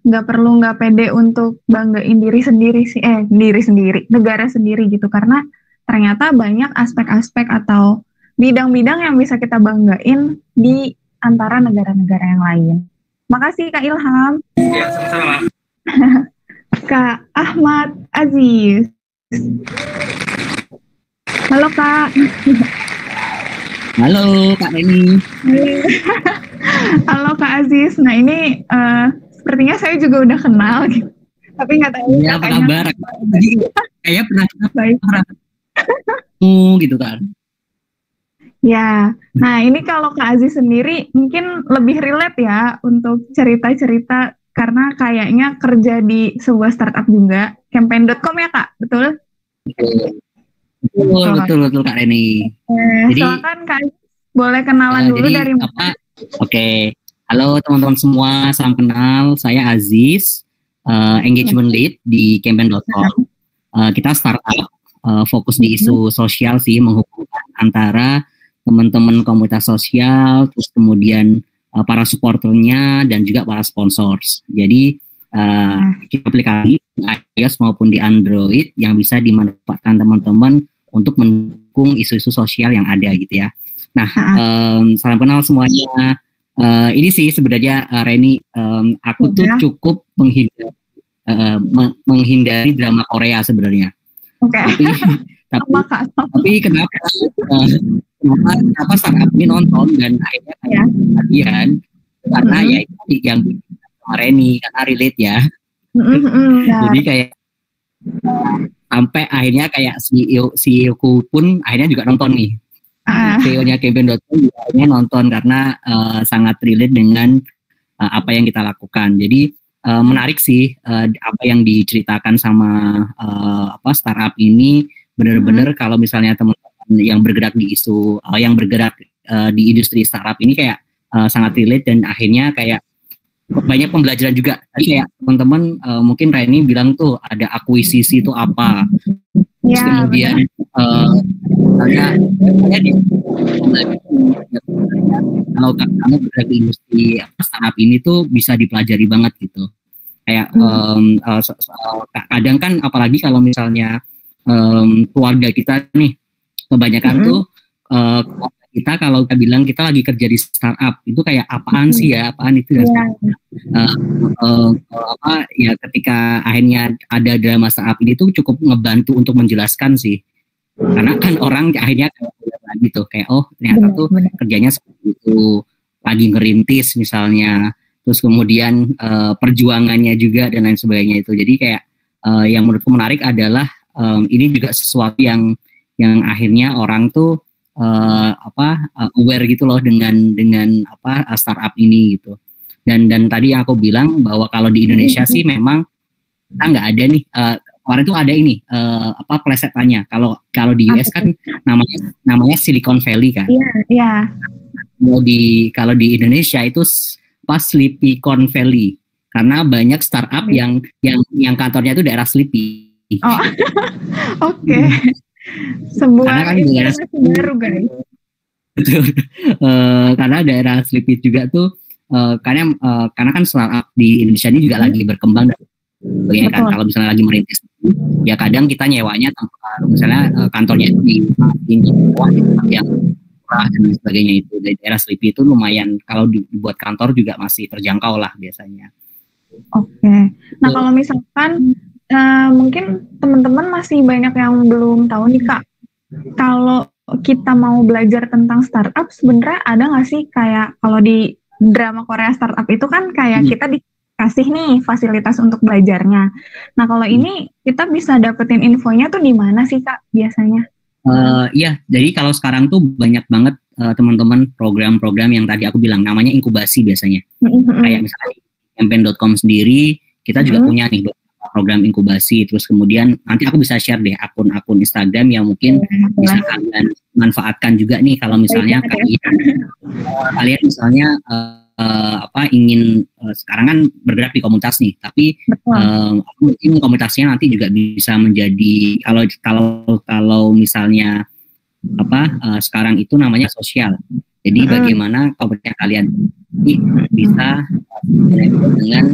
nggak perlu nggak pede untuk banggain diri sendiri, negara sendiri gitu, karena ternyata banyak aspek-aspek atau bidang-bidang yang bisa kita banggain di antara negara-negara yang lain. Makasih Kak Ilham. Ya, sama-sama. Kak Ahmad Aziz. Halo Kak. Halo Kak Reni. Halo Kak Aziz. Nah ini sepertinya saya juga udah kenal gitu. Tapi nggak tahu. Ya, apa kabar? Kayaknya pernah gitu kan. Ya, nah ini kalau Kak Aziz sendiri mungkin lebih relate ya untuk cerita-cerita, karena kayaknya kerja di sebuah startup juga, campaign.com ya Kak, betul? Betul Kak Reni. Jadi silakan Kak Aziz, boleh kenalan dulu dari mana? Oke. Halo teman-teman semua, salam kenal. Saya Aziz, engagement lead di campaign.com. Kita startup fokus di isu sosial sih, menghubungkan antara teman-teman komunitas sosial, terus kemudian para supporternya dan juga para sponsors. Jadi aplikasi iOS maupun di Android yang bisa dimanfaatkan teman-teman untuk mendukung isu-isu sosial yang ada gitu ya. Nah, salam kenal semuanya. Ini sih sebenarnya Reni, aku tuh cukup menghindari drama Korea sebenarnya. Tapi kenapa startup ini nonton dan akhirnya kalian karena ya itu yang Reni karena relate ya. Jadi kayak sampai akhirnya kayak CEO ku pun akhirnya juga nonton nih. CEO-nya Campaign.com juga akhirnya nonton karena sangat relate dengan apa yang kita lakukan. Jadi menarik sih apa yang diceritakan sama startup ini. Benar-benar kalau misalnya teman-teman yang bergerak di isu, yang bergerak di industri startup ini kayak sangat relate dan akhirnya kayak banyak pembelajaran juga. Tadi kayak teman-teman mungkin Reni bilang tuh ada akuisisi itu apa. Terus kemudian kalau kamu bergerak di industri startup ini tuh bisa dipelajari banget gitu. Kayak kadang kan apalagi kalau misalnya keluarga kita nih kebanyakan tuh kita kalau kita bilang kita lagi kerja di startup itu kayak apaan sih ya, apaan itu ya. Ya ketika akhirnya ada drama startup ini tuh cukup ngebantu untuk menjelaskan sih, karena kan orang akhirnya gitu kayak oh ternyata tuh kerjanya seperti itu, lagi ngerintis misalnya, terus kemudian perjuangannya juga dan lain sebagainya itu. Jadi kayak yang menurutku menarik adalah ini juga sesuatu yang akhirnya orang tuh aware gitu loh dengan startup ini gitu. Dan tadi yang aku bilang bahwa kalau di Indonesia sih memang kita nggak ada nih. Kemarin tuh ada ini plesetannya. Kalau di US kan namanya Silicon Valley kan. Iya. Kalau di Indonesia itu Sleepycon Valley karena banyak startup yang kantornya itu daerah Sleepy. Oh, oke. Sebuah informasi baru guys. Betul. Karena daerah Sleepy juga tuh karena kan startup di Indonesia ini juga lagi berkembang. Ya kan, kalau misalnya lagi merintis, ya kadang kita nyewanya misalnya kantornya itu di yang murah dan sebagainya itu. Dari daerah Sleepy itu lumayan, kalau dibuat kantor juga masih terjangkau lah biasanya. Oke. Nah kalau misalkan mungkin teman-teman masih banyak yang belum tahu nih Kak, kalau kita mau belajar tentang startup sebenarnya ada nggak sih kayak kalau di drama Korea startup itu kan kayak kita dikasih nih fasilitas untuk belajarnya. Nah kalau ini kita bisa dapetin infonya tuh di mana sih Kak biasanya? Iya, jadi kalau sekarang tuh banyak banget teman-teman program-program yang tadi aku bilang namanya inkubasi biasanya. Kayak misalnya Campaign.com sendiri kita juga punya nih program inkubasi, terus kemudian nanti aku bisa share deh akun-akun Instagram yang mungkin bisa kalian manfaatkan juga nih kalau misalnya kalian misalnya ingin sekarang kan bergerak di komunitas nih, tapi mungkin komunitasnya nanti juga bisa menjadi kalau misalnya sekarang itu namanya sosial. Jadi bagaimana komunitas kalian bisa dengan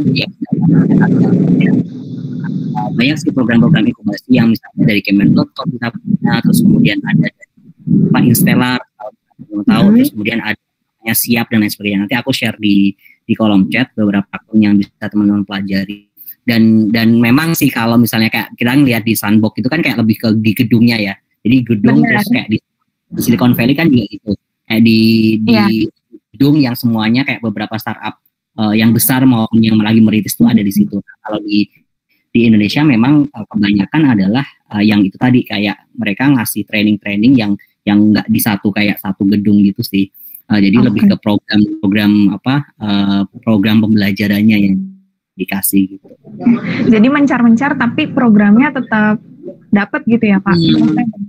banyak sih program-program inkubasi yang misalnya dari Kemen.com kita punya, terus kemudian ada Pak Instellar terus kemudian ada Siap dan lain sebagainya. Nanti aku share di kolom chat beberapa akun yang bisa teman-teman pelajari. Dan memang sih kalau misalnya kayak kita ngeliat di Sandbox itu kan kayak lebih ke di gedungnya ya. Jadi gedung terus kayak di Silicon Valley kan juga gitu. Kayak di gedung yang semuanya kayak beberapa startup yang besar maupun yang lagi merintis itu ada di situ. Nah, kalau di Indonesia memang kebanyakan adalah yang itu tadi kayak mereka ngasih training-training yang nggak di satu gedung gitu sih. Jadi lebih ke program pembelajarannya yang dikasih gitu. Jadi mencar-mencar tapi programnya tetap dapat gitu ya Pak.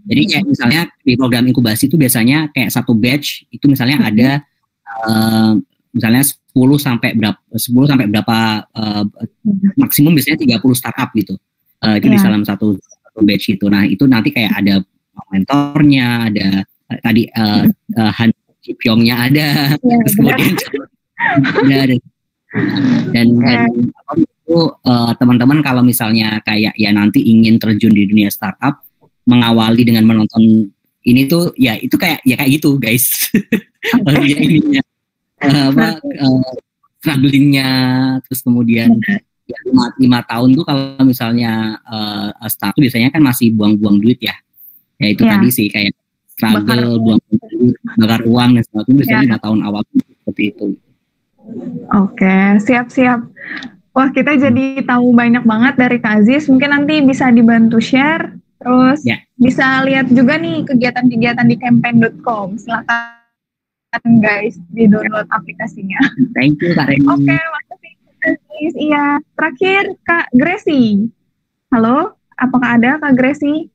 Jadi kayak misalnya di program inkubasi itu biasanya kayak satu batch itu misalnya ada misalnya 10 sampai berapa maksimum biasanya 30 startup gitu. Itu di dalam satu batch itu. Nah, itu nanti kayak ada mentornya, ada tadi Han Ji Pyongnya ada. Terus kemudian dan apa itu teman-teman kalau misalnya kayak ya nanti ingin terjun di dunia startup, mengawali dengan menonton ini tuh ya itu kayak gitu guys. Ya ininya strugglingnya, terus kemudian ya, 5 tahun tuh kalau misalnya startup biasanya kan masih buang-buang duit ya. Ya itu tadi sih kayak struggle, buang duit, bakar uang dan sebagainya biasanya 5 tahun awal seperti itu. Oke, siap-siap. Wah, kita jadi tahu banyak banget dari Kak Aziz. Mungkin nanti bisa dibantu share, terus bisa lihat juga nih kegiatan-kegiatan di campaign.com. Silakan guys, di-download aplikasinya. Thank you, Kak Reni. Oke, makasih Kak Aziz. Iya, terakhir Kak Gracie. Halo, apakah ada Kak Gracie?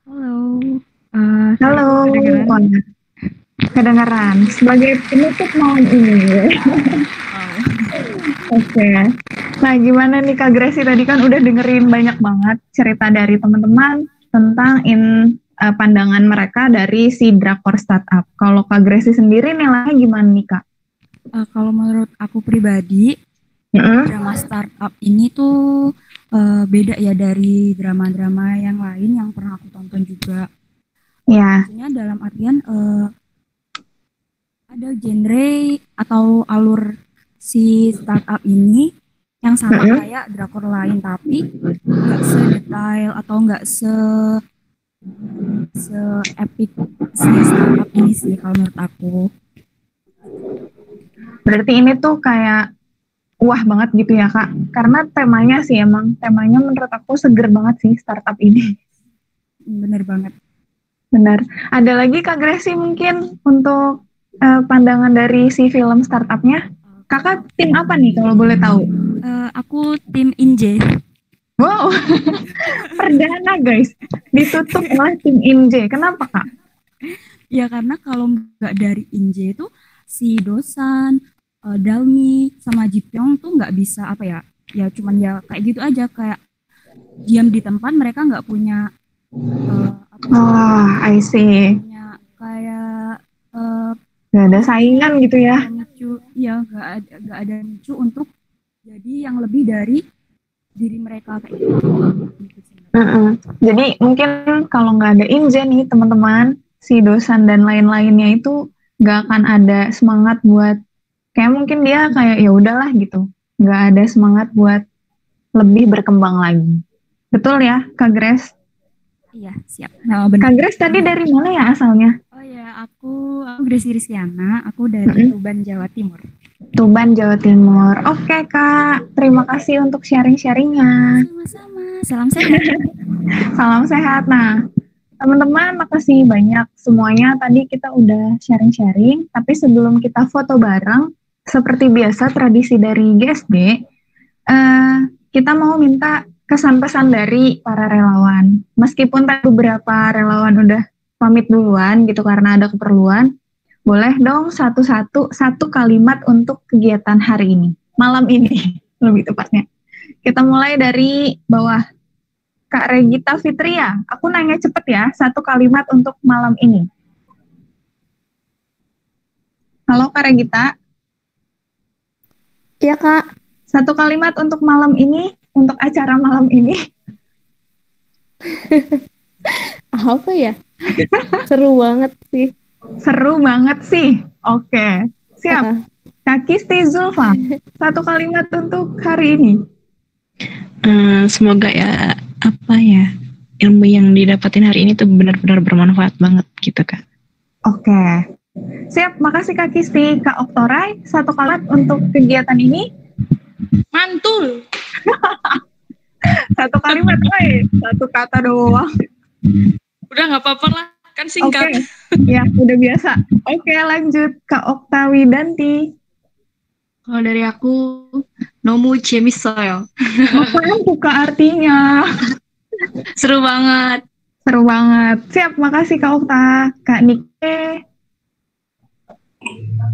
Halo. Halo. Kedengaran sebagai penutup malam ini. Oke. Nah, gimana nih Kak Gracie, tadi kan udah dengerin banyak banget cerita dari teman-teman tentang pandangan mereka dari si drakor startup. Kalau Kak Gracie sendiri nilainya gimana nih Kak? Kalau menurut aku pribadi, drama startup ini tuh beda ya dari drama-drama yang lain yang pernah aku tonton juga. Ya. Maksudnya dalam artian ada genre atau alur si startup ini yang sama kayak drakor lain, tapi nggak sedetail atau nggak se-epic si startup ini sih kalau menurut aku. Berarti ini tuh kayak wah banget gitu ya Kak, karena temanya menurut aku seger banget sih startup ini. Bener banget. Benar. Ada lagi Kak Gracie mungkin untuk pandangan dari si film startupnya? Kakak tim apa nih kalau boleh tahu? Aku tim Inje. Wow, perdana guys, ditutup oleh tim Inje. Kenapa Kak? Ya karena kalau nggak dari Inje itu si Dosan, Dalmi, sama Jipyong tuh nggak bisa apa ya? Ya cuman ya kayak gitu aja, kayak diam di tempat, mereka nggak punya I see. Kayak nggak ada saingan gitu ya? Iya, nggak ada micu untuk jadi yang lebih dari diri mereka kayak gitu. Jadi mungkin kalau nggak ada Inje nih teman-teman, si Dosan dan lain-lainnya itu nggak akan ada semangat buat kayak mungkin dia kayak ya udahlah gitu, nggak ada semangat buat lebih berkembang lagi. Betul ya, Kak Grace? Iya, siap. Nah, benar. Kak Grace tadi dari mana ya asalnya? Oh ya, aku Gracie Rizkyana, aku dari Tuban, Jawa Timur. Tuban, Jawa Timur. Oke, Kak. Terima kasih untuk sharing-sharingnya. Sama-sama. Salam sehat. Salam sehat. Nah, teman-teman, makasih banyak semuanya. Tadi kita udah sharing-sharing, tapi sebelum kita foto bareng, seperti biasa tradisi dari GSD, kita mau minta kesan-pesan dari para relawan. Meskipun beberapa relawan udah pamit duluan gitu karena ada keperluan, boleh dong satu kalimat untuk kegiatan hari ini, malam ini lebih tepatnya. Kita mulai dari bawah. Kak Regita Fitria, aku nanya cepet ya, satu kalimat untuk malam ini. Halo Kak Regita. Iya Kak. Satu kalimat untuk malam ini, untuk acara malam ini. Apa ya? Seru banget sih. Seru banget sih. Oke, siap. Kak Kisti Zulfa, satu kalimat untuk hari ini. Semoga ya ilmu yang didapatin hari ini tuh benar-benar bermanfaat banget gitu Kak. Oke. Siap, makasih Kak Kisti. Kak Oktorai, satu kalimat untuk kegiatan ini. Mantul. Satu kalimat, satu kata doang. Udah nggak apa-apa lah, kan singkat. Okay. Ya, udah biasa. Oke, lanjut Kak Oktawi Danti. Kalau dari aku, Nomu Chemisoil. Apaan tuh Kak artinya? Seru banget. Seru banget. Siap, makasih Kak Okta. Kak Nike.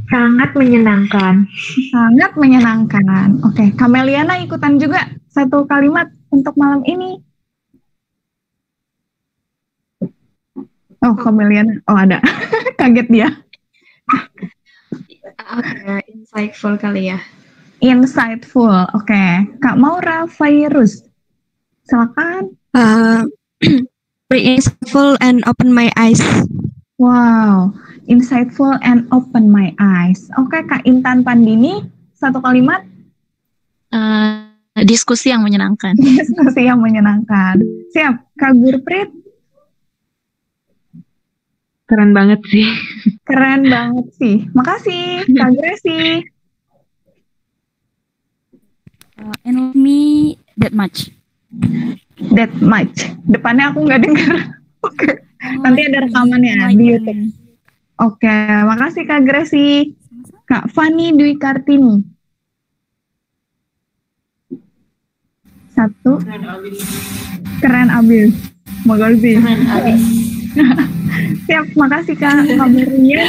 Sangat menyenangkan. Sangat menyenangkan. Oke, Kameliana ikutan juga satu kalimat untuk malam ini. Oh, Kameliana. Oh, ada. Kaget dia. Oke, insightful kali ya. Insightful, oke. Kak Maura Fairuz, silakan. Very insightful and open my eyes. Wow, insightful and open my eyes. Oke, Kak Intan Pandini, satu kalimat. Diskusi yang menyenangkan. Diskusi yang menyenangkan. Siap, Kak Gurprit. Keren banget sih. Keren banget sih. Makasih, Kak Gracie. And love me that much. That much. Depannya aku nggak dengar. Oke. Nanti ada rekamannya di YouTube. Oke, makasih Kak Gracie. Kak Fani Dwi Kartini. Satu. Keren abis. Makasih. Keren abis. Siap, makasih Kak. Kak Berlian.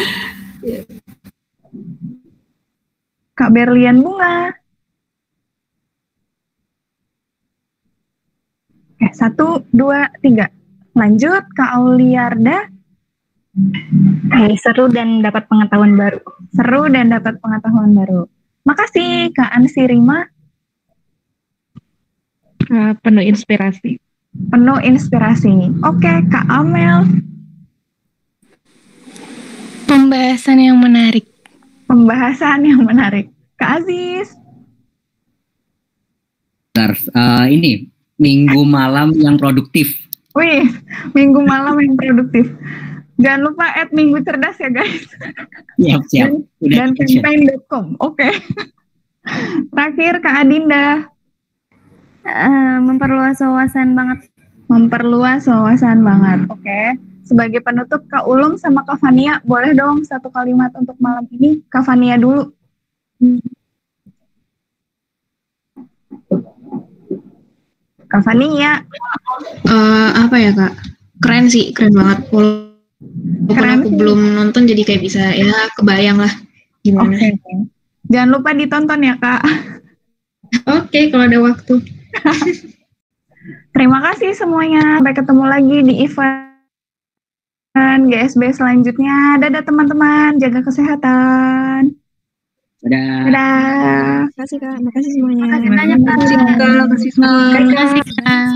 Kak Berlian Bunga. Oke, 1, 2, 3. Lanjut, Kak Auliarda. Seru dan dapat pengetahuan baru. Seru dan dapat pengetahuan baru. Makasih, Kak Ansi Rima. Penuh inspirasi. Penuh inspirasi. Oke, Kak Amel. Pembahasan yang menarik. Pembahasan yang menarik. Kak Aziz. Ini minggu malam yang produktif. Wih, minggu malam yang produktif. Jangan lupa minggu cerdas ya guys. Siap. Dan campaign.com. Oke. Terakhir Kak Adinda. Memperluas wawasan banget. Memperluas wawasan banget. Oke. Sebagai penutup Kak Ulum sama Kak Fania, boleh dong satu kalimat untuk malam ini. Kak Fania dulu. Kak Fania. Apa ya Kak? Keren sih, keren banget. Walaupun aku belum nonton jadi kayak bisa ya kebayang lah gimana. Oke. Jangan lupa ditonton ya Kak. Oke, kalau ada waktu. Terima kasih semuanya. Sampai ketemu lagi di event GSB selanjutnya. Dadah teman-teman, jaga kesehatan. Dadah. Makasih Kak, makasih semuanya. Makasih banyak Kak. Makasih Kak.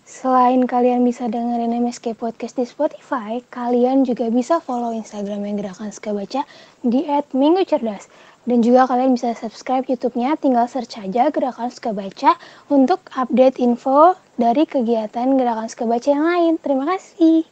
Selain kalian bisa dengerin MSK Podcast di Spotify, kalian juga bisa follow Instagramnya Gerakan Suka Baca di @minggucerdas. Dan juga kalian bisa subscribe YouTube-nya, tinggal search aja Gerakan Suka Baca untuk update info dari kegiatan Gerakan Suka Baca yang lain. Terima kasih.